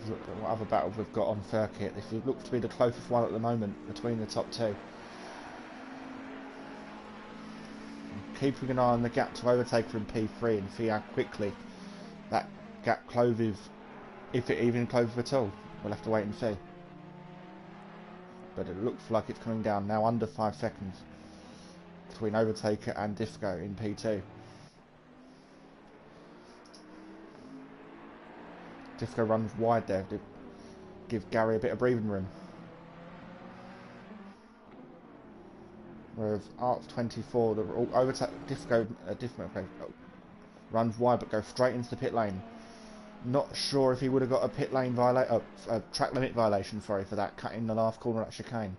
Look at what other battles we've got on circuit. This looks to be the closest one at the moment between the top 2. Keeping an eye on the gap to Overtaker in P3 and see how quickly that gap closes, if it even closes at all. We'll have to wait and see. But it looks like it's coming down now, under 5 seconds between Overtaker and Disco in P2. Disco runs wide there to give Gary a bit of breathing room. Whereas Arts24, the overtake Disco runs wide but goes straight into the pit lane. Not sure if he would have got a pit lane track limit violation, sorry, for that cut in the last corner at chicane.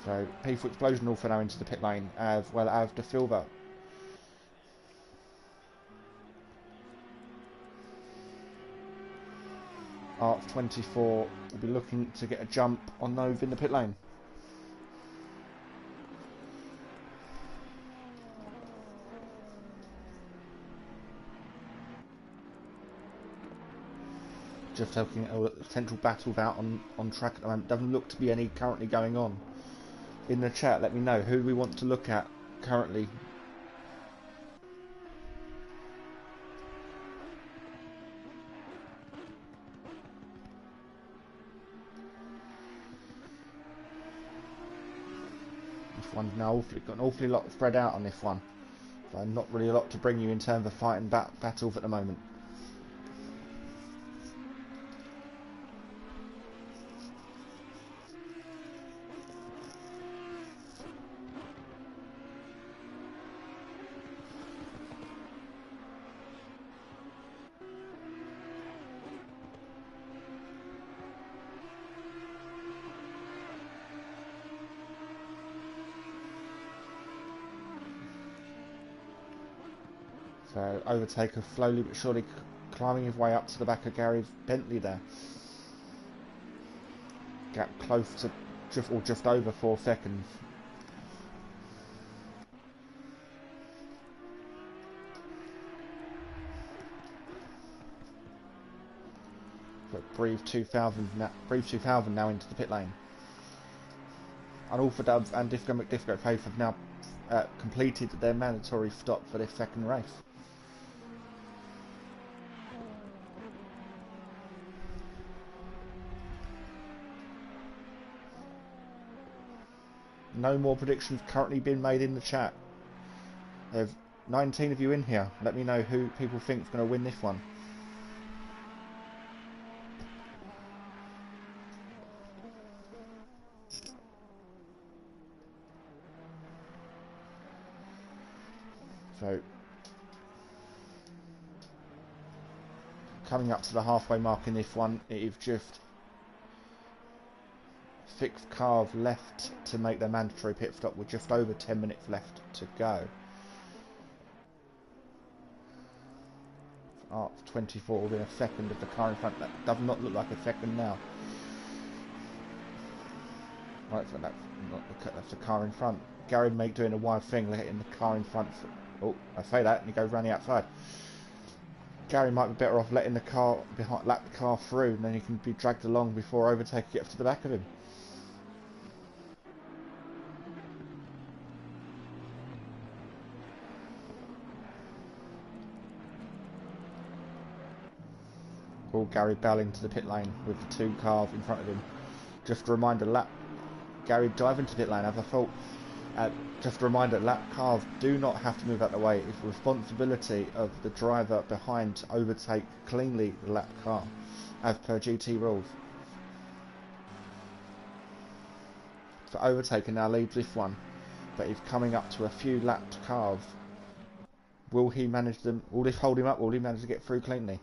So, P4 Explosion also now into the pit lane, as well as De Silva. Arts24 will be looking to get a jump on those in the pit lane. Just looking at a potential battle out on track at the moment. Doesn't look to be any currently going on. In the chat, let me know who we want to look at currently. This one's now got an awfully lot spread out on this one. So not really a lot to bring you in terms of fighting battles at the moment. So Overtaker slowly but surely climbing his way up to the back of Gary's Bentley there. Gap close to just over 4 seconds. But Breathe 2000 now into the pit lane. Unorthodox and Disco McDisco Faith have now completed their mandatory stop for this second race. No more predictions currently being made in the chat. There's 19 of you in here. Let me know who people think is going to win this one. So, coming up to the halfway mark in this one, it is just fixed carve left to make their mandatory pit stop with just over 10 minutes left to go. 24 within a second of the car in front. That does not look like a second now. Right, so that's the car in front. Gary Mate doing a wide thing, letting the car in front. Oh, I say that, and he goes round the outside. Gary might be better off letting the car behind, lap the car through, and then he can be dragged along before overtaking gets to the back of him. Oh, Gary Bell into the pit lane with the two cars in front of him. Just a reminder, Gary dive into pit lane as I thought. Just a reminder, lap cars do not have to move out the way. It's the responsibility of the driver behind to overtake cleanly the lap car, as per GT rules. So overtaker now leads this one, but he's coming up to a few lapped cars. Will he manage them? Will this hold him up? Will he manage to get through cleanly?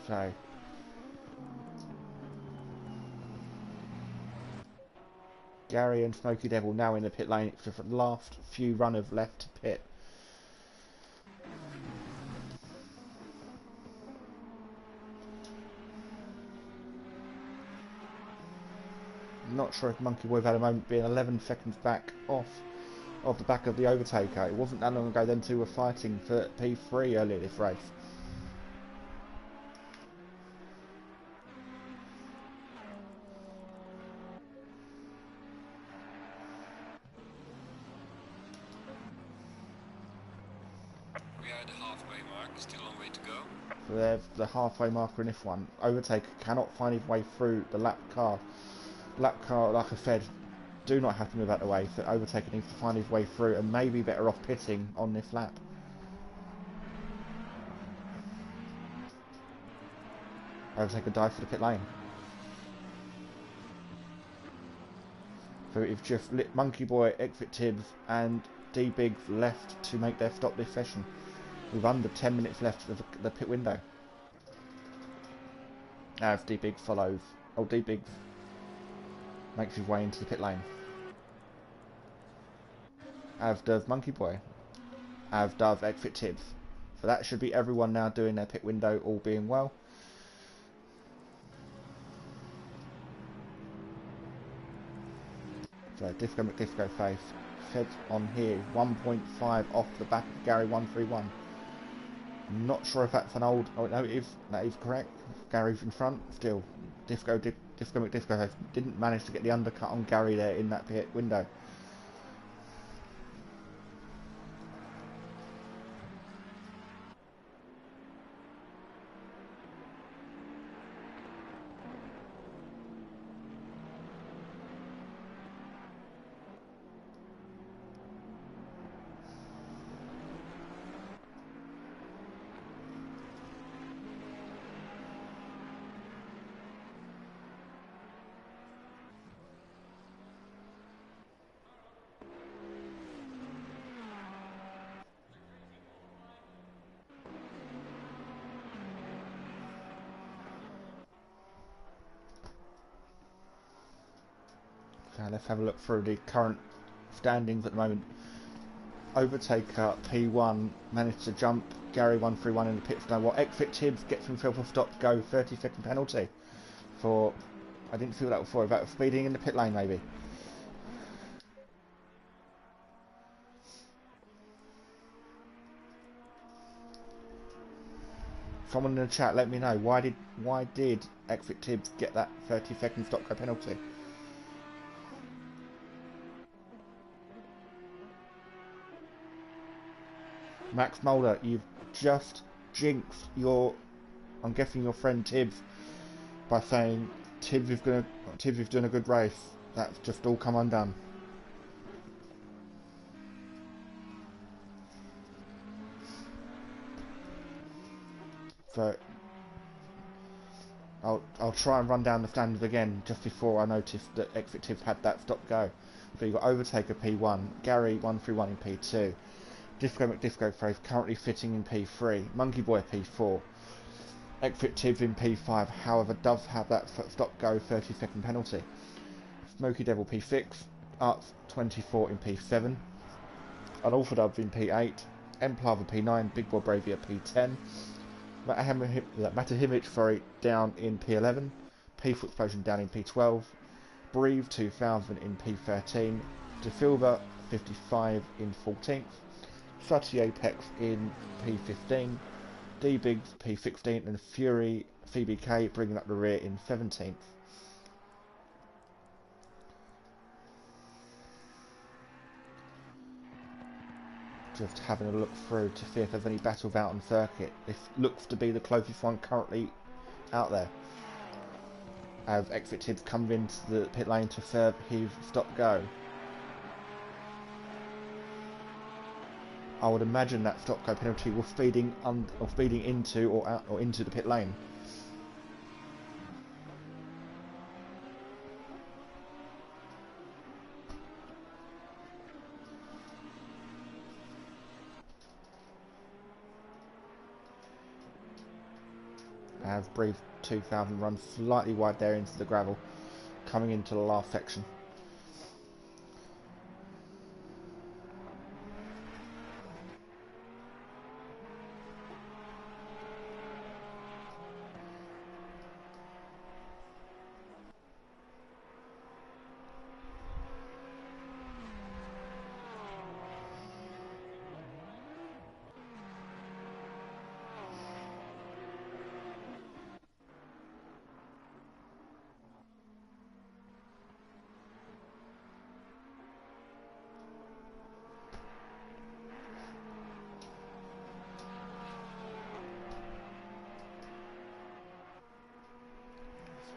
So, Gary and Smoky Devil now in the pit lane. It's just the last few runners left to pit. Not sure if Monkey Boy had a moment being 11 seconds back off the back of the overtaker. It wasn't that long ago them two were fighting for P3 earlier this race. We are at the halfway mark, still a long way to go. So there's the halfway marker in this one. Overtaker cannot find his way through the lap car. Lap car, like I said, do not have to move out the way, so overtaker needs to find his way through and maybe better off pitting on this lap. Overtaker dives for the pit lane. So it's just Monkey Boy, Exit Tibbs and D-Big left to make their stop this session, with under 10 minutes left of the pit window. As D-Big follows, D-Big makes his way into the pit lane. As does Monkey Boy. As does Exit Tibbs. So that should be everyone now doing their pit window, all being well. So Disco McDisco Face said on here 1.5 off the back of Gary 131. I'm not sure if that's an old. Oh no, that is correct. Gary's in front still. Disco McDisco Face didn't manage to get the undercut on Gary there in that pit window. So let's have a look through the current standings at the moment. Overtaker P1 managed to jump Gary 131 in the pit stop, while Exit Tibbs gets himself a stop go 30-second penalty for, I didn't feel that before, about speeding in the pit lane maybe. Someone in the chat, let me know why did Exit Tibbs get that 30-second stop go penalty? Max Mulder, you've just jinxed I'm guessing your friend Tibbs by saying Tibbs is doing a good race. That's just all come undone. So I'll try and run down the standings again just before I noticed that Exit Tibbs had that stop go. So you've got Overtaker P1, Gary 131 in P2. Disco McDisco Face currently sitting in P3, Monkey Boy P4, Exit Tibbs in P5, however does have that stop go 30-second penalty. Smoky Devil P6, Arts 24 in P7, Unorthodox in P8, Emplava P9, Big Boy Bravia P10, Matahimich down in P11, P4 Explosion down in P12, Breathe 2000 in P13, DeSilva 55 in 14th, Sutty Apex in P15, D-Biggs P16 and Fury CBK bringing up the rear in 17th. Just having a look through to see if there's any battles out on circuit. This looks to be the closest one currently out there, as Exit Tibbs comes into the pit lane to serve his stop go. I would imagine that stop go penalty was speeding into or out or into the pit lane. As Breathe 2000 runs slightly wide there into the gravel, coming into the last section.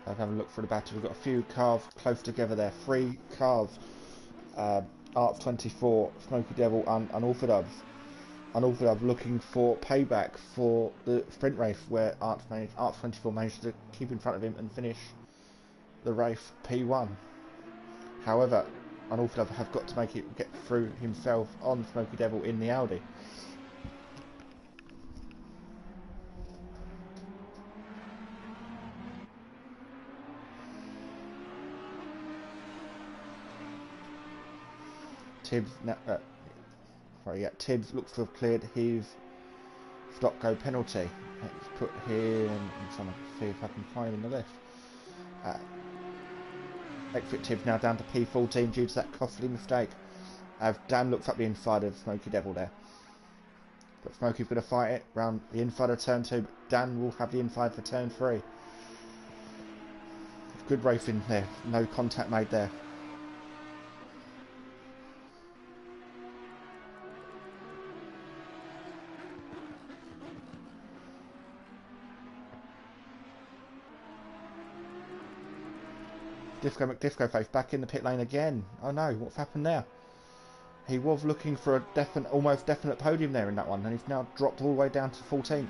I've had a look for the battle. We've got a few cars close together there. 3 cars. Arts 24, Smoky Devil, and Unorthodox. Unorthodox looking for payback for the sprint race where Arts 24 managed to keep in front of him and finish the race P1. However, Unorthodox have got to get through himself on Smoky Devil in the Audi. Tibbs looks to have cleared his stop go penalty. Let's put him. I'm trying to see if I can find him in the list. Exit Tibbs now down to P14 due to that costly mistake. As Dan looks up the inside of Smoky Devil there. But Smoky's going to fight it round the inside of turn 2. But Dan will have the inside for turn 3. Good racing there. No contact made there. Disco McDisco Face back in the pit lane again. Oh no, what's happened there? He was looking for a almost definite podium there in that one, and he's now dropped all the way down to 14th.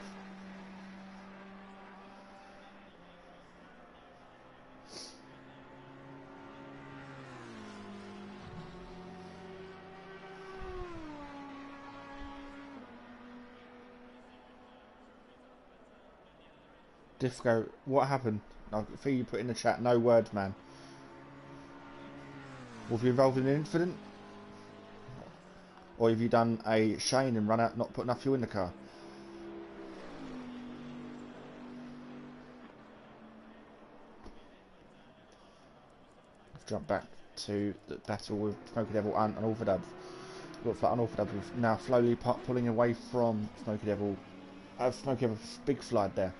Disco, what happened? I see you put in the chat, no words, man. Was you involved in an incident? Or have you done a Shane and run out, not put enough fuel in the car? Let's jump back to the battle with Smoky Devil and Unorthodox. Looks like Unorthodox is now slowly pulling away from Smoky Devil. Smoky Devil's big slide there.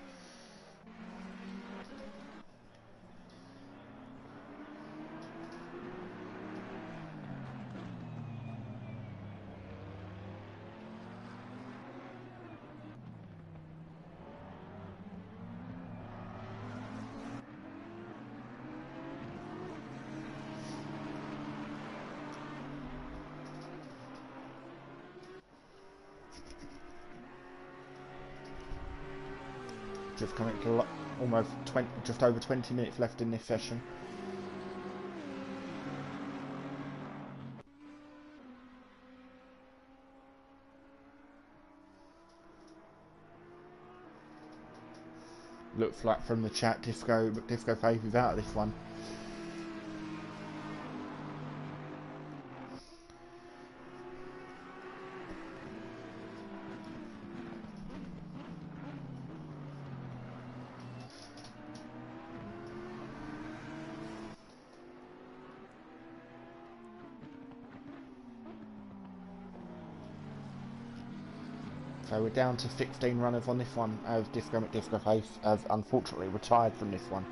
Just coming to almost just over 20 minutes left in this session. Looks like from the chat, Disco Faith is out of this one. So we're down to 16 runners on this one, as Disco Faith has unfortunately retired from this one.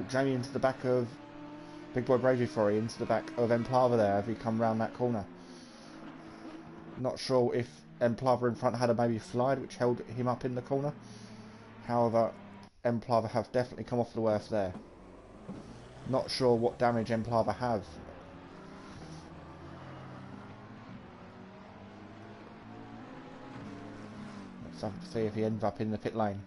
Jamie into the back of Big Boy Bravey Forey, into the back of Emplava there as we come round that corner. Not sure if Emplava in front had a maybe slide which held him up in the corner. However, Emplava have definitely come off the worst there. Not sure what damage Emplava have. Let's have to see if he ends up in the pit lane.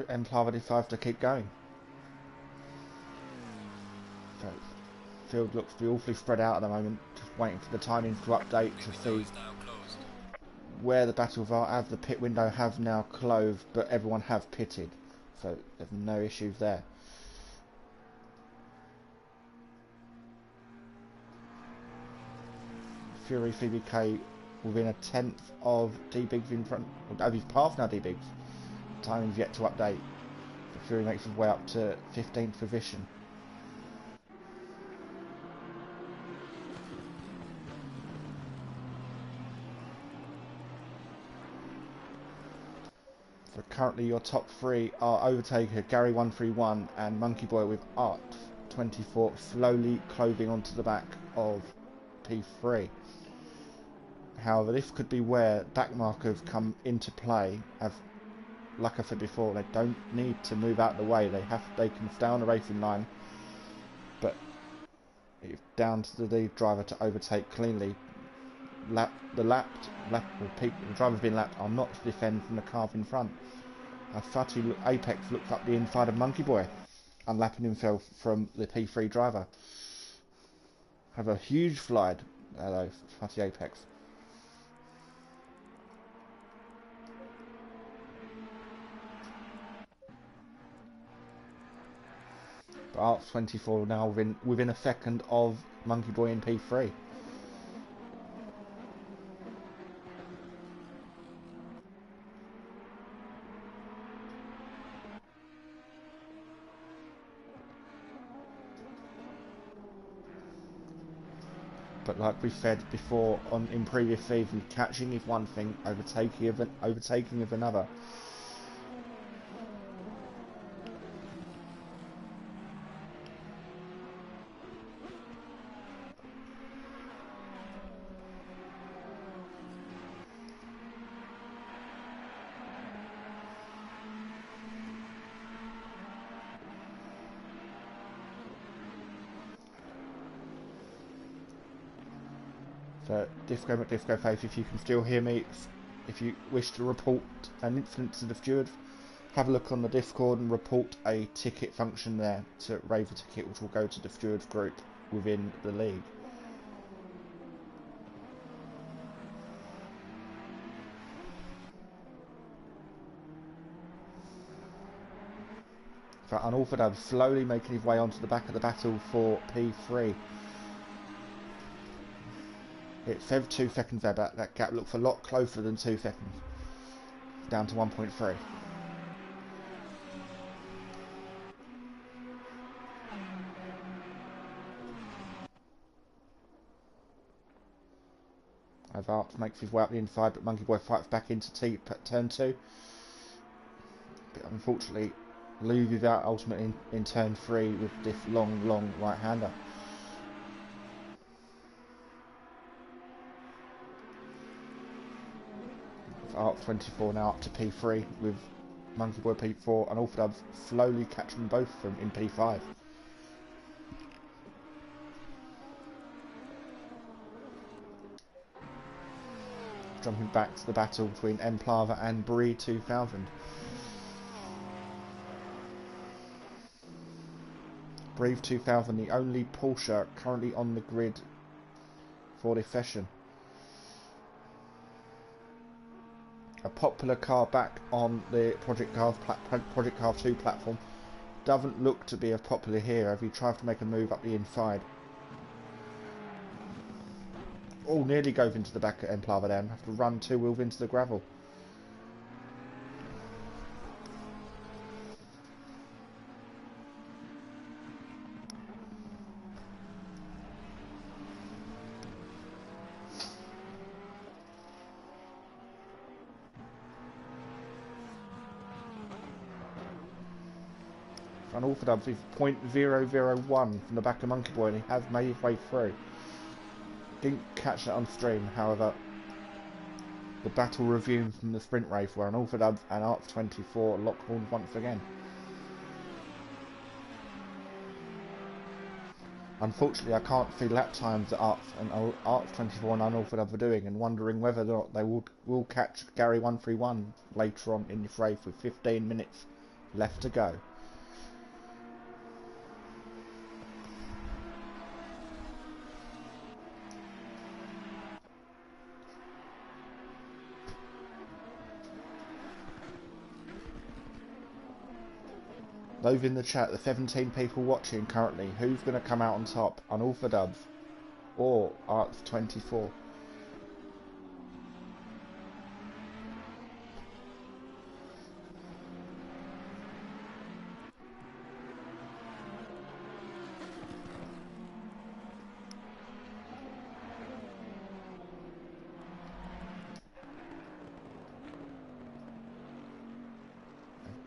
Emplava decides to keep going. So, field looks to be awfully spread out at the moment, just waiting for the timings to update to see where the battles are, as the pit window have now closed, but everyone have pitted, so there's no issues there. Fury CBK within a tenth of D-Biggs in front, or he's passed now D-Biggs. Timing's yet to update. So Fury makes his way up to 15th position. So currently your top three are Overtaker, Gary 131 and Monkey Boy with Art 24 slowly closing onto the back of P3. However, this could be where backmarkers come into play. As like I said before, they don't need to move out of the way. They can stay on the racing line, but it's down to the lead driver to overtake cleanly. The driver's been lapped are not to defend from the cars in front. As Fatty Apex looks up the inside of Monkey Boy, unlapping himself from the P3 driver. Have a huge slide, though, Fatty Apex. But Arts 24 now within a second of Monkey Boy in P3. But like we said before in previous seasons, catching is one thing, overtaking is another. So, Diffco McDifco Faith, if you can still hear me, if you wish to report an incident to the steward, have a look on the Discord and report a ticket function there to raise a ticket, which will go to the stewards group within the league. So Unorthodox slowly making his way onto the back of the battle for P3. It said 2 seconds there, but that gap looks a lot closer than 2 seconds. Down to 1.3. As Arts makes his way up the inside, but Monkey Boy fights back into turn 2. But unfortunately, loses out ultimately in turn 3 with this long right-hander. Arts 24 now up to P3 with Monkey Boy P4 and Orthodox slowly catching both of them in P5. Jumping back to the battle between M Plava and Bree 2000. Brave 2000, the only Porsche currently on the grid for this session. A popular car back on the Project Cars 2 platform. Doesn't look to be as popular here as he tries to make a move up the inside. Oh, nearly goes into the back at Emplava then. Have to run 2 wheels into the gravel. Unorthodox is 0.001 from the back of Monkey Boy and he has made his way through. Didn't catch that on stream, however, the battle resumes from the sprint race where Unorthodox and Arts 24 lock horns once again. Unfortunately, I can't see lap times that Arts 24 and Unorthodox are doing, and wondering whether or not they will catch Gary 131 later on in this race with 15 minutes left to go. Those in the chat, the 17 people watching currently, who's going to come out on top? Unorthodox or Arts 24?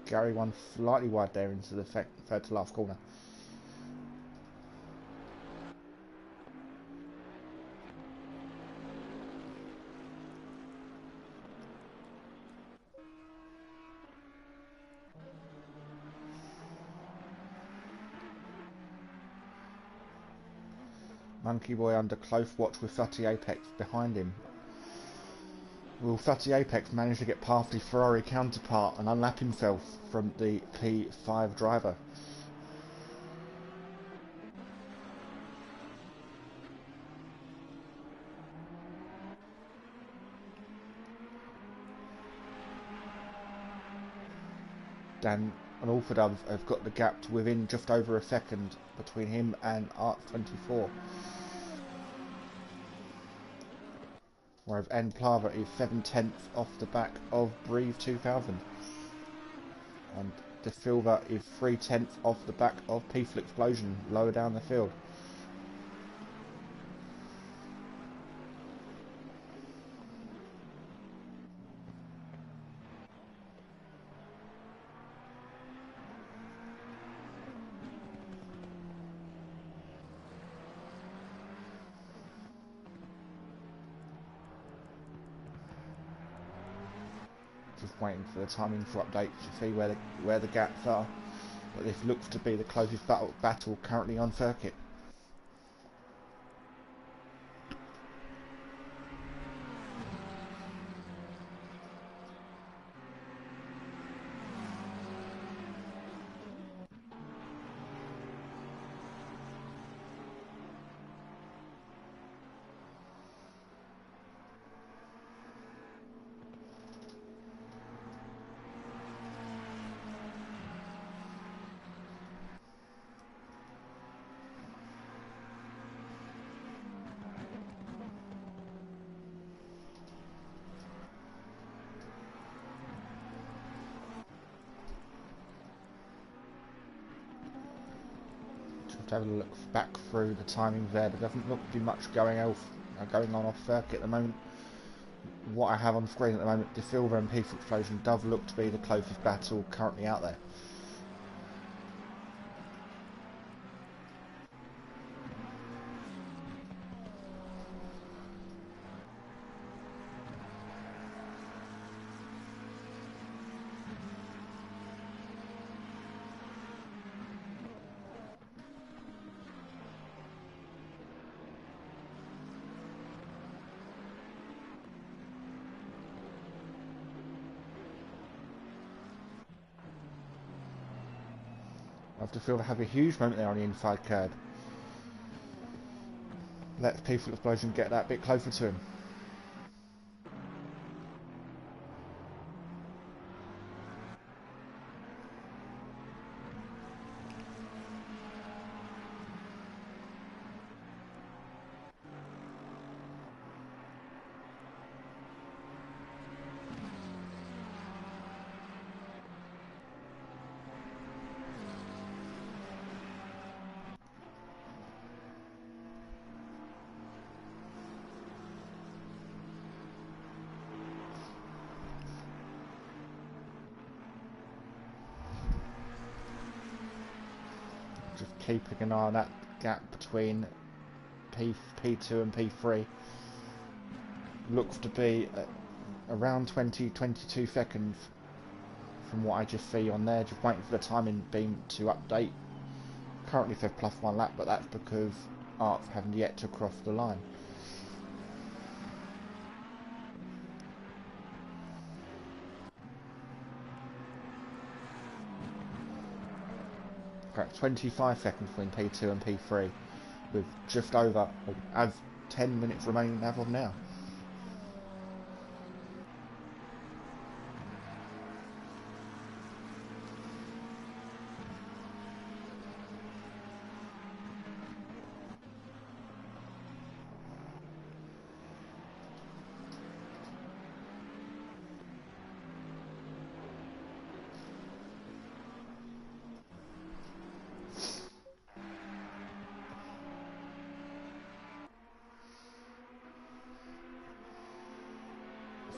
Gary one slightly wide there into the third to last corner. Monkey Boy under close watch with 30 Apex behind him. Will 30 Apex manage to get past his Ferrari counterpart and unlap himself from the P5 driver? Dan and Orthodox have got the gap to within just over a second between him and Arts 24. Whereas N Plava is 7/10 off the back of Breve 2000. And De Silva is 3/10 off the back of Peaceful Explosion lower down the field. Just waiting for the timing for updates to see where the gaps are, but this looks to be the closest battle currently on circuit. have to have a look back through the timing there. There doesn't look to be much going on off circuit at the moment. What I have on screen at the moment, the Silver and Peaceful Explosion does look to be the closest battle currently out there. I have to feel they have a huge moment there on the inside curb. Let Peaceful Explosion get that bit closer to him. Just keeping an eye on that gap between P2 and P3. Looks to be around 22 seconds from what I just see on there. Just waiting for the timing beam to update. Currently says +1 lap, but that's because Arts haven't yet to cross the line. Correct, 25 seconds between P2 and P3, with just over, as 10 minutes remaining as of now.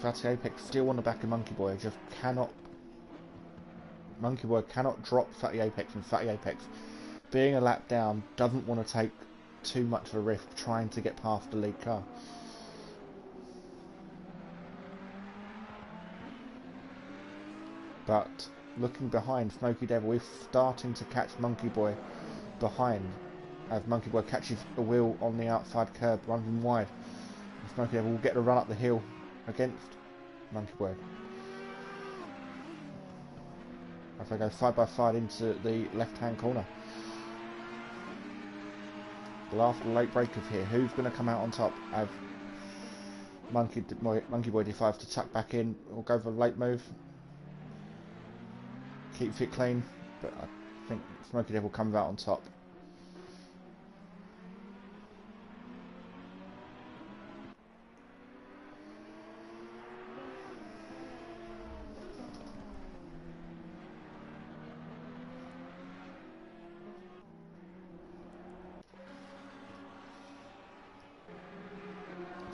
Fatty Apex still on the back of Monkey Boy, just cannot. Monkey Boy cannot drop Fatty Apex, and Fatty Apex, being a lap down, doesn't want to take too much of a risk trying to get past the lead car. But looking behind, Smoky Devil is starting to catch Monkey Boy behind, as Monkey Boy catches a wheel on the outside curb, running wide. Smoky Devil will get the run up the hill against Monkey Boy as they go side by side into the left hand corner. The last late breakers here. Who's going to come out on top as Monkey Boy decides to tuck back in or go for a late move? Keeps it clean, but I think Smoky Devil comes out on top.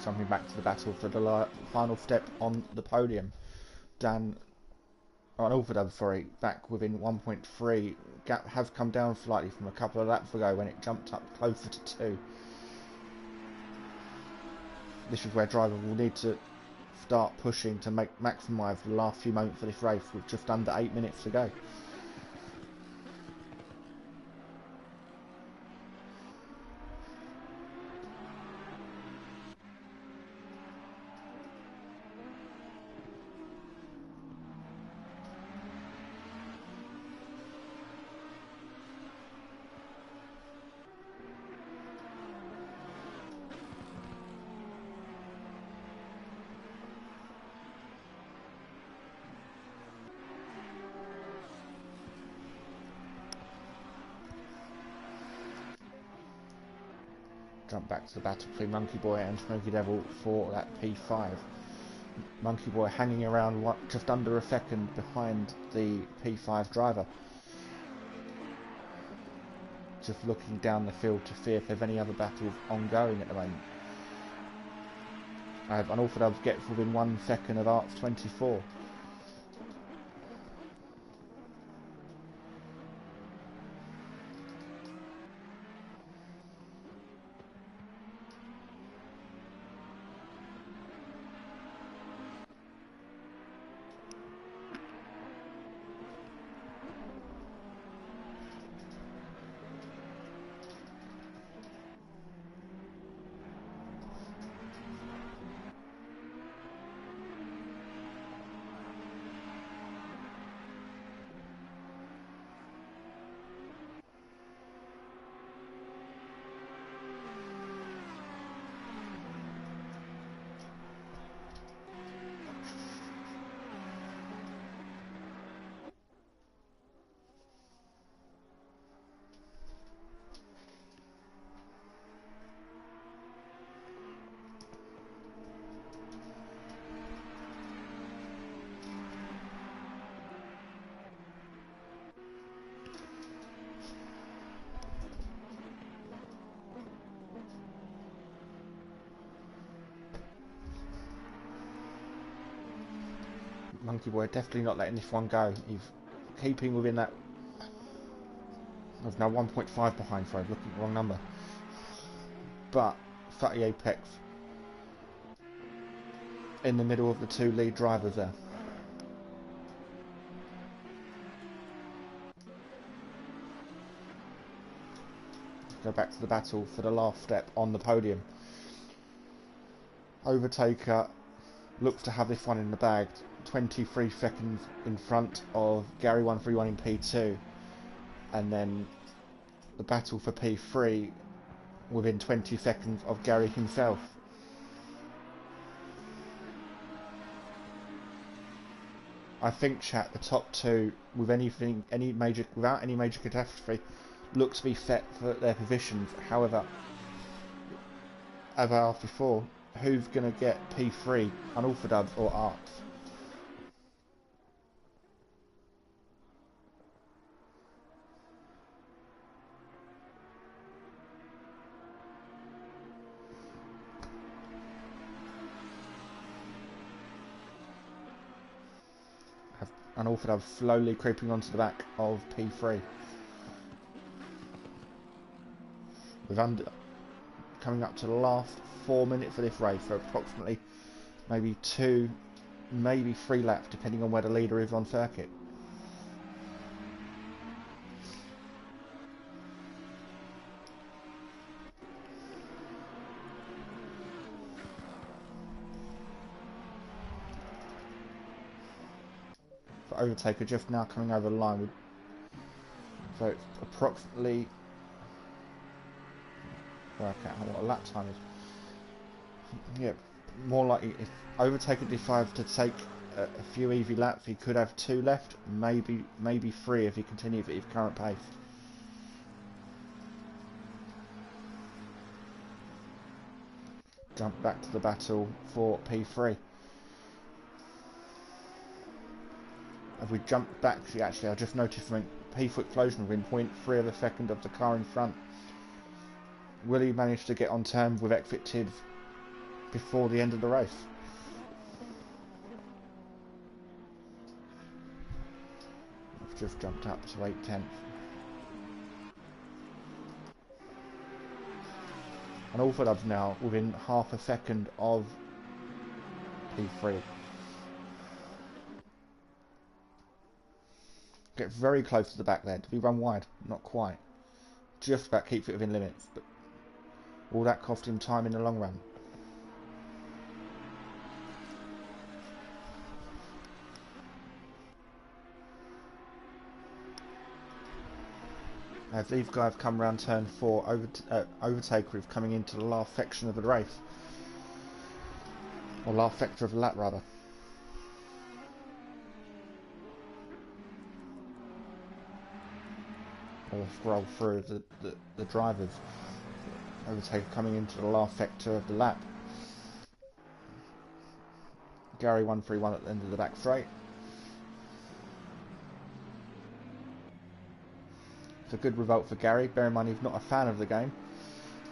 Jumping back to the battle for the final step on the podium. Alfredab, sorry, back within 1.3. Gap has come down slightly from a couple of laps ago when it jumped up closer to 2. This is where drivers will need to start pushing to maximise the last few moments of this race with just under 8 minutes to go. Jump back to the battle between Monkey Boy and Smoky Devil for that P5. Monkey Boy hanging around just under a second behind the P5 driver. just looking down the field to see if there's any other battles ongoing at the moment. And Alfred Dubs gets within 1 second of Arts 24. Monkey Boy definitely not letting this one go. He's keeping within that. I've now 1.5 behind, so I'm looking at the wrong number. But 30 apex in the middle of the 2 lead drivers there. Go back to the battle for the last step on the podium. Overtaker looks to have this one in the bag. 23 seconds in front of Gary 131 in P2, and then the battle for P3 within 20 seconds of Gary himself. I think, chat, the top 2 with without any major catastrophe look to be set for their positions. However, as I asked before, who's going to get P3, Unorthodox or Arts? Unorthodox slowly creeping onto the back of P3. With coming up to the last 4 minutes of this race, so approximately maybe 2, maybe 3 laps, depending on where the leader is on circuit. For Overtaker just now coming over the line with, so it's approximately, work out what a lap time is. Yeah, more likely if Overtaker decides to take a few easy laps, he could have 2 left, maybe 3 if he continues at his current pace. Jump back to the battle for P3. As we jump back, see, actually I just noticed something. P4 explosion within 0.3 of a second of the car in front. Will he manage to get on terms with Exit Tibbs before the end of the race? I've just jumped up to 8/10. And Orfordub's now within half a second of P3. Get very close to the back there. Did we run wide? Not quite. Just about keeps it within limits, but will that cost him time in the long run? As these guys come round turn 4, Overtaker is coming into the last section of the race. Or last sector of the lap, rather. I'll scroll through the drivers. Overtaker coming into the last sector of the lap. Gary 131 at the end of the back straight. It's a good result for Gary. Bear in mind he's not a fan of the game.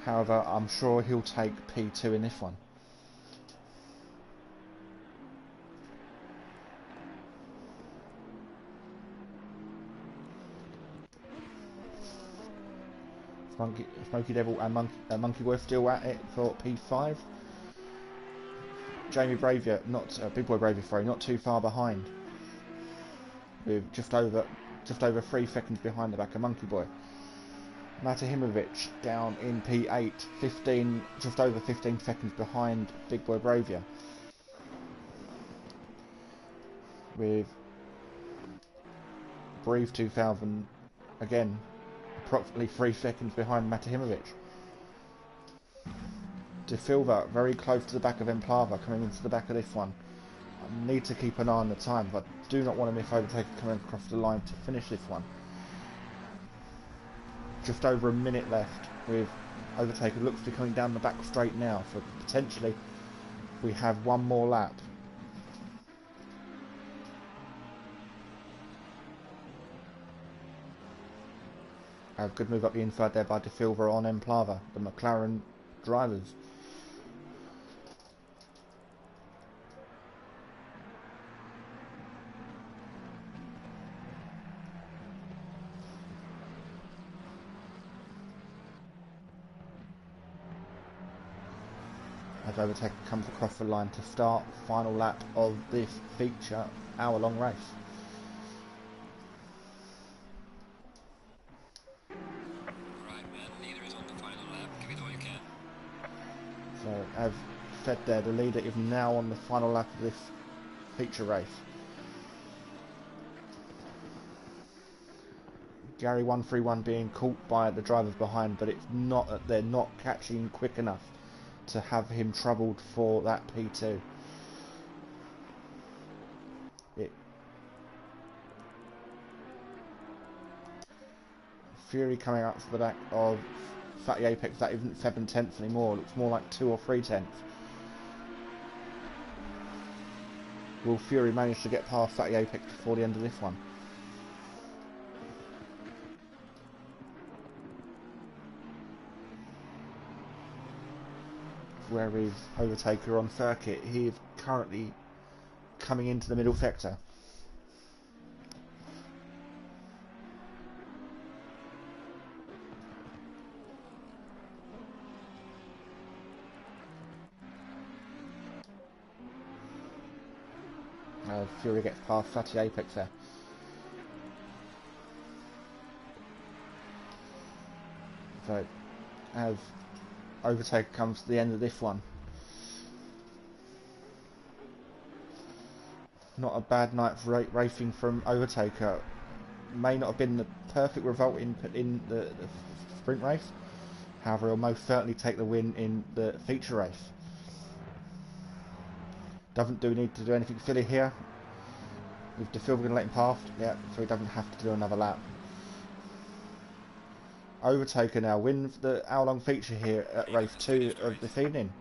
However, I'm sure he'll take P2 in this one. Smoky Devil and Monkey Boy still at it for P5. Jamie Bravier, Big Boy Bravier, sorry, not too far behind, with just over 3 seconds behind the back of Monkey Boy. Matahimovic down in P8, just over 15 seconds behind Big Boy Bravier, with Brave 2000 again approximately 3 seconds behind Matahimovic. De Silva very close to the back of Emplava, coming into the back of this one. I need to keep an eye on the time, but I do not want to miss Overtaker coming across the line to finish this one. Just over a minute left, with Overtaker looks to be coming down the back straight now, so potentially we have one more lap. A good move up the inside there by De Silva on Emplava, the McLaren drivers. As Overtaker comes across the line to start final lap of this feature hour-long race. So, as said there, the leader is now on the final lap of this feature race. Gary 131 being caught by the drivers behind, but it's not that they're not catching quick enough to have him troubled for that P2. Fury coming up to the back of Fatty Apex, that isn't 7/10 anymore, it looks more like 2 or 3/10. Will Fury manage to get past Fatty Apex before the end of this one? Where is Overtaker on circuit? He is currently coming into the middle sector. Fury gets past Fatty Apex there. So, as Overtaker comes to the end of this one. Not a bad night for racing from Overtaker. May not have been the perfect result in the sprint race. However, he'll most certainly take the win in the feature race. Doesn't need to do anything silly here. With De Silva going to let him past, yeah, so he doesn't have to do another lap. Overtaker now wins the hour-long feature here at race 2 of this evening.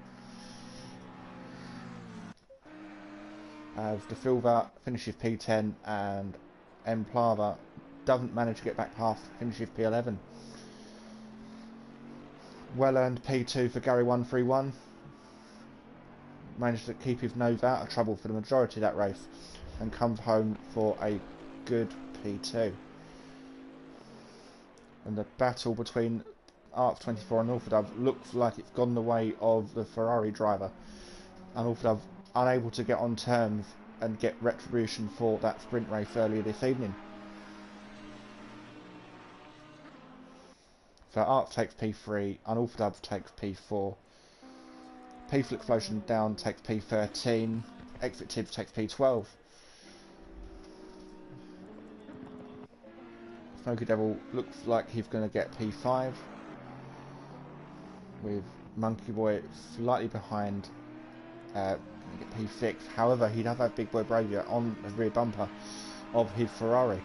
As De Silva finishes P10 and Emplava doesn't manage to get back past, finishes P11. Well-earned P2 for Gary 131. Managed to keep his nose out of trouble for the majority of that race and comes home for a good P2. And the battle between ARC24 and Alfadov looks like it's gone the way of the Ferrari driver. And Alfadov unable to get on terms and get retribution for that sprint race earlier this evening. So ARC takes P3, and Alfadov takes P4. Peaceful Explosion down takes P13, Exit Tibbs takes P12. Smoky Devil looks like he's going to get P5, with Monkey Boy slightly behind, get P6. However, he does have Big Boy Bravier on the rear bumper of his Ferrari.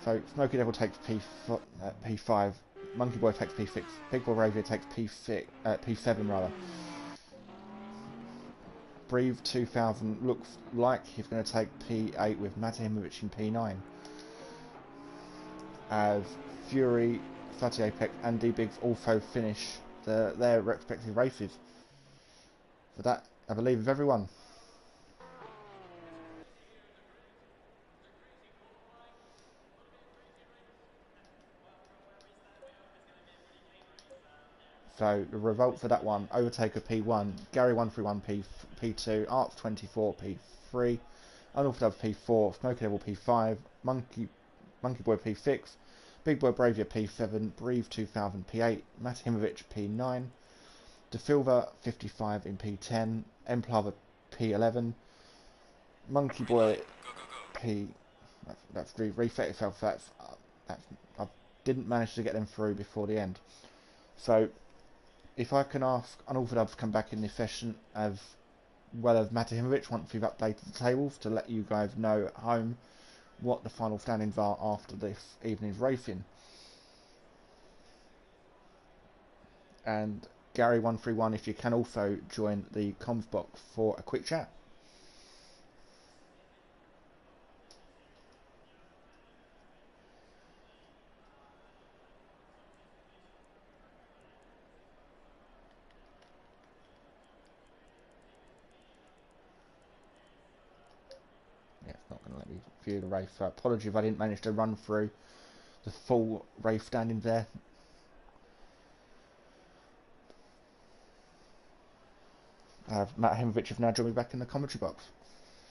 So Smoky Devil takes P5, Monkey Boy takes P6, Big Boy Bravier takes P7 rather. Brave 2000 looks like he's going to take P8 with Matahimovic in P9. as Fury, Fatty Apex and D-Bigs also finish their respective races. For that, I believe, of everyone. So the result for that one: Overtaker P1, Gary 131 P2, Arts 24 P3, Unorthodox P4, Smoky Devil P5, Monkey Boy P6, Big Boy Bravia P7, Breathe 2000 P8, Matahimovic P9, De Silva 55 in P10, Emplava P11, Monkey Boy P. That's reset itself. That's I didn't manage to get them through before the end. So if I can ask Unorthodox to come back in this session as well as Matahimovic once we've updated the tables to let you guys know at home what the final standings are after this evening's racing. And Gary 131, if you can also join the comms box for a quick chat. Yeah, it's not going to let me view the race, so apologies if I didn't manage to run through the full race standings there. Matt Himovic have now joined me back in the commentary box.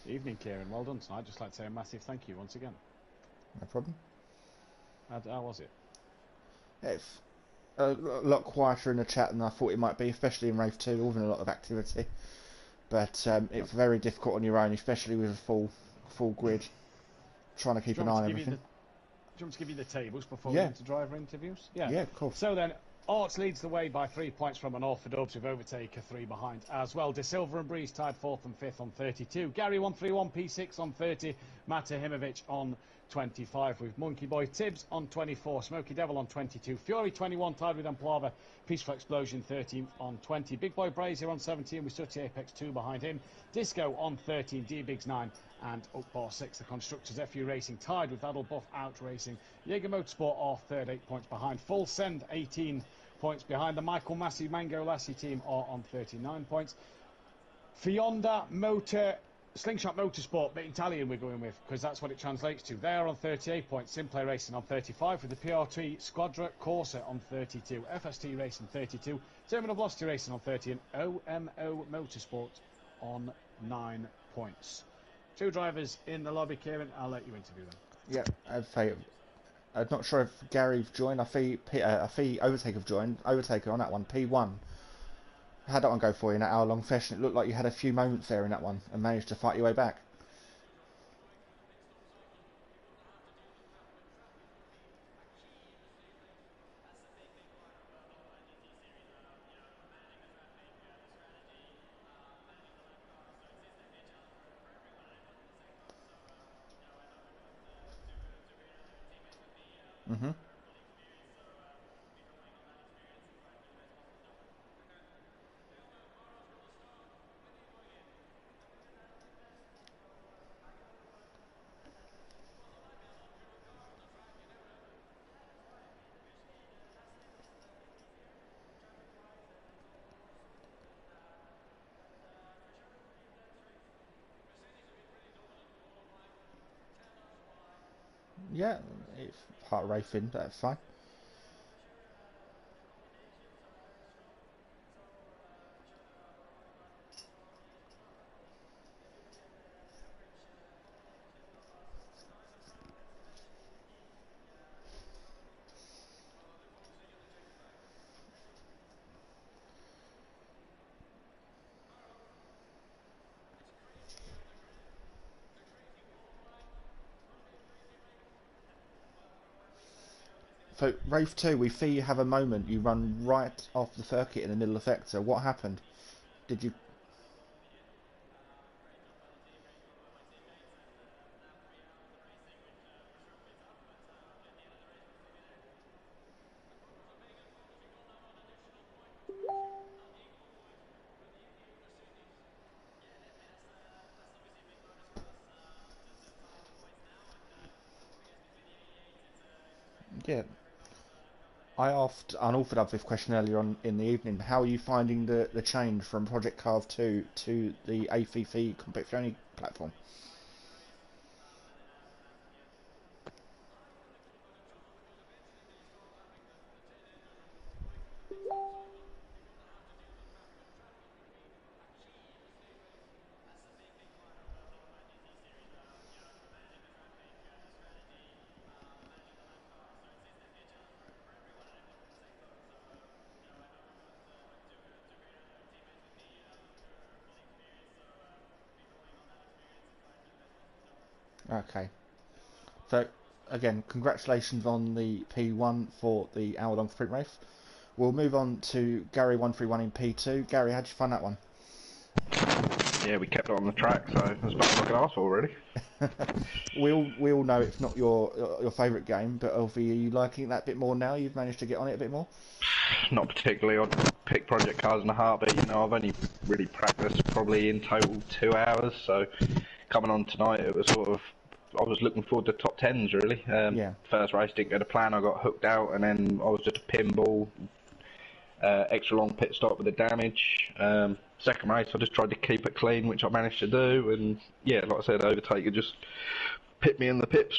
Evening, Kieran. Well done tonight. I'd just like to say a massive thank you once again. No problem. How was it? It's a lot quieter in the chat than I thought it might be, especially in race 2. There wasn't a lot of activity. But it's very difficult on your own, especially with a full grid, trying to keep an eye on everything. Do you want me to give you the tables before we get into driver interviews? Yeah, cool. So then, Arts leads the way by 3 points from Unorthodox, with Overtaker 3 behind as well. De Silva and Breeze tied 4th and 5th on 32. Gary 131 P6 on 30. Matahimovic on 25, with Monkey Boy Tibbs on 24. Smoky Devil on 22. Fury 21 tied with Emplava. Peaceful Explosion 13 on 20. Big Boy Brazier on 17 with Sutti Apex 2 behind him. Disco on 13. D-Bigs 9 and Upbar 6. The Constructors FU Racing tied with Adel Buff Out Racing. Jaeger Motorsport are third, 8 points behind. Full Send 18 points behind. The Michael Massey Mango Lassie team are on 39 points. Fionda Motor Slingshot Motorsport, but Italian we're going with, because that's what it translates to. They are on 38 points. Simplay Racing on 35, with the PRT Squadra Corsa on 32. FST Racing 32. Terminal Velocity Racing on 30. And OMO Motorsport on 9 points. 2 drivers in the lobby, Kieran. I'll let you interview them. Yeah, I'd say I'm not sure if Gary's joined. I see Overtaker have joined. Overtaker on that one, P1. How'd that one go for you in that hour-long session? It looked like you had a few moments there in that one and managed to fight your way back. Yeah, it's part of racing, but that's fine. So, race 2, we see you have a moment. You run right off the circuit in the middle of the sector. What happened? Did you... Yeah. I asked Unorthodox this question earlier on in the evening. How are you finding the change from Project Cars 2 to the ACC Competizione platform? Okay. So, again, congratulations on the P1 for the hour-long sprint race. We'll move on to Gary 131 in P2. Gary, how'd you find that one? Yeah, we kept it on the track, so that's about what I could ask for, really. we all know it's not your favourite game, but obviously, are you liking that bit more now? You've managed to get on it a bit more? Not particularly. I'd pick Project Cars in a heartbeat. You know, I've only really practiced probably in total 2 hours, so coming on tonight, it was sort of, I was looking forward to top 10s, really. Yeah. First race didn't go to plan, I got hooked out, and then I was just a pinball, extra long pit stop with the damage. Second race, I just tried to keep it clean, which I managed to do, and yeah, like I said, Overtaker just pit me in the pit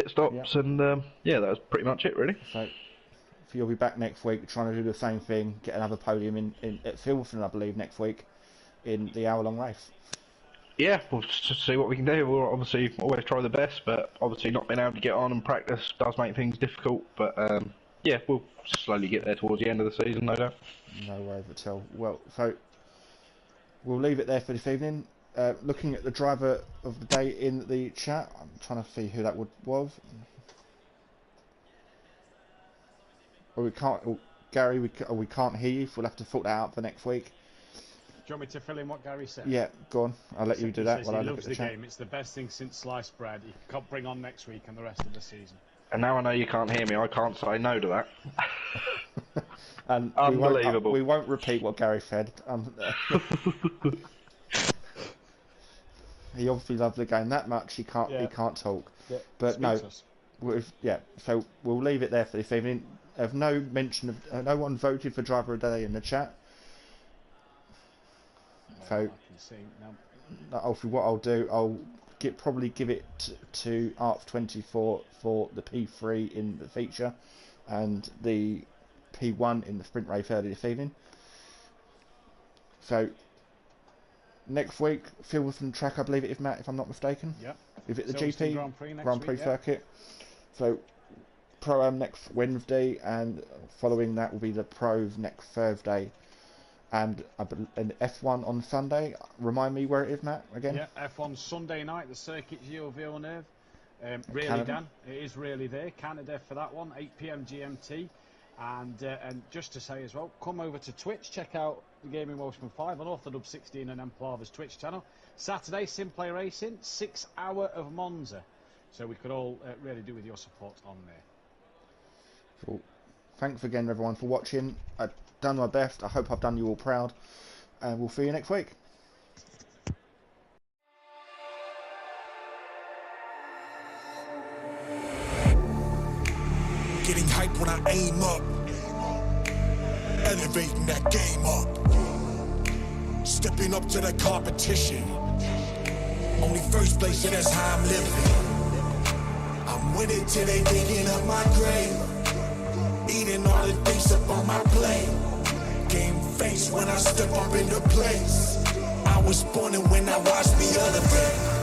stops, and yeah, that was pretty much it, really. So you'll be back next week trying to do the same thing, get another podium in at Silverstone, I believe, next week in the hour-long race. Yeah, we'll just see what we can do. We'll obviously always try the best, but obviously not being able to get on and practice does make things difficult. But yeah, we'll slowly get there towards the end of the season, no doubt. No worries at all. Well, so we'll leave it there for this evening. Looking at the driver of the day in the chat, I'm trying to see who that was. Well, we can't, Gary. We can't hear you. So we'll have to sort that out for next week. Do you want me to fill in what Gary said? Yeah, go on. I'll let you do that while I look look at at the chat. game. It's the best thing since sliced bread. You can bring on next week and the rest of the season. And now I know you can't hear me. I can't say no to that. And unbelievable. We won't repeat what Gary said. He obviously loves the game that much. He can't talk. Yeah, but no, so we'll leave it there for this evening. There's no mention of no one voted for driver of the day in the chat. So, I can see, no. Obviously, what I'll do, I'll probably give it to Arts24 for the P3 in the feature and the P1 in the sprint race early this evening. So, next week, Silverstone track, I believe it is, Matt, if I'm not mistaken. Yep. Is it the Silverstone GP Grand Prix circuit? So, Pro-Am next Wednesday, and following that will be the Pros next Thursday. And F1 on Sunday. Remind me where it is, Matt, again? Yeah, F1 Sunday night, the circuit Gilles Villeneuve. Really, Canada. Dan, it is really there. Canada for that one, 8 PM GMT. And just to say as well, come over to Twitch, check out the Gaming Motion 5 on Orthodub 16 and Emplava's Twitch channel. Saturday, Simplay Racing, 6 hour of Monza. So we could all really do with your support on there. Cool. Thanks again, everyone, for watching. I've done my best. I hope I've done you all proud. And we'll see you next week. Getting hype when I aim up, elevating that game up, stepping up to the competition. Only first place, and that's how I'm living. I'm winning till they digging up my grave, eating all the things up on my plate. Game face when I step up into place. I was born and when I watched me elevate.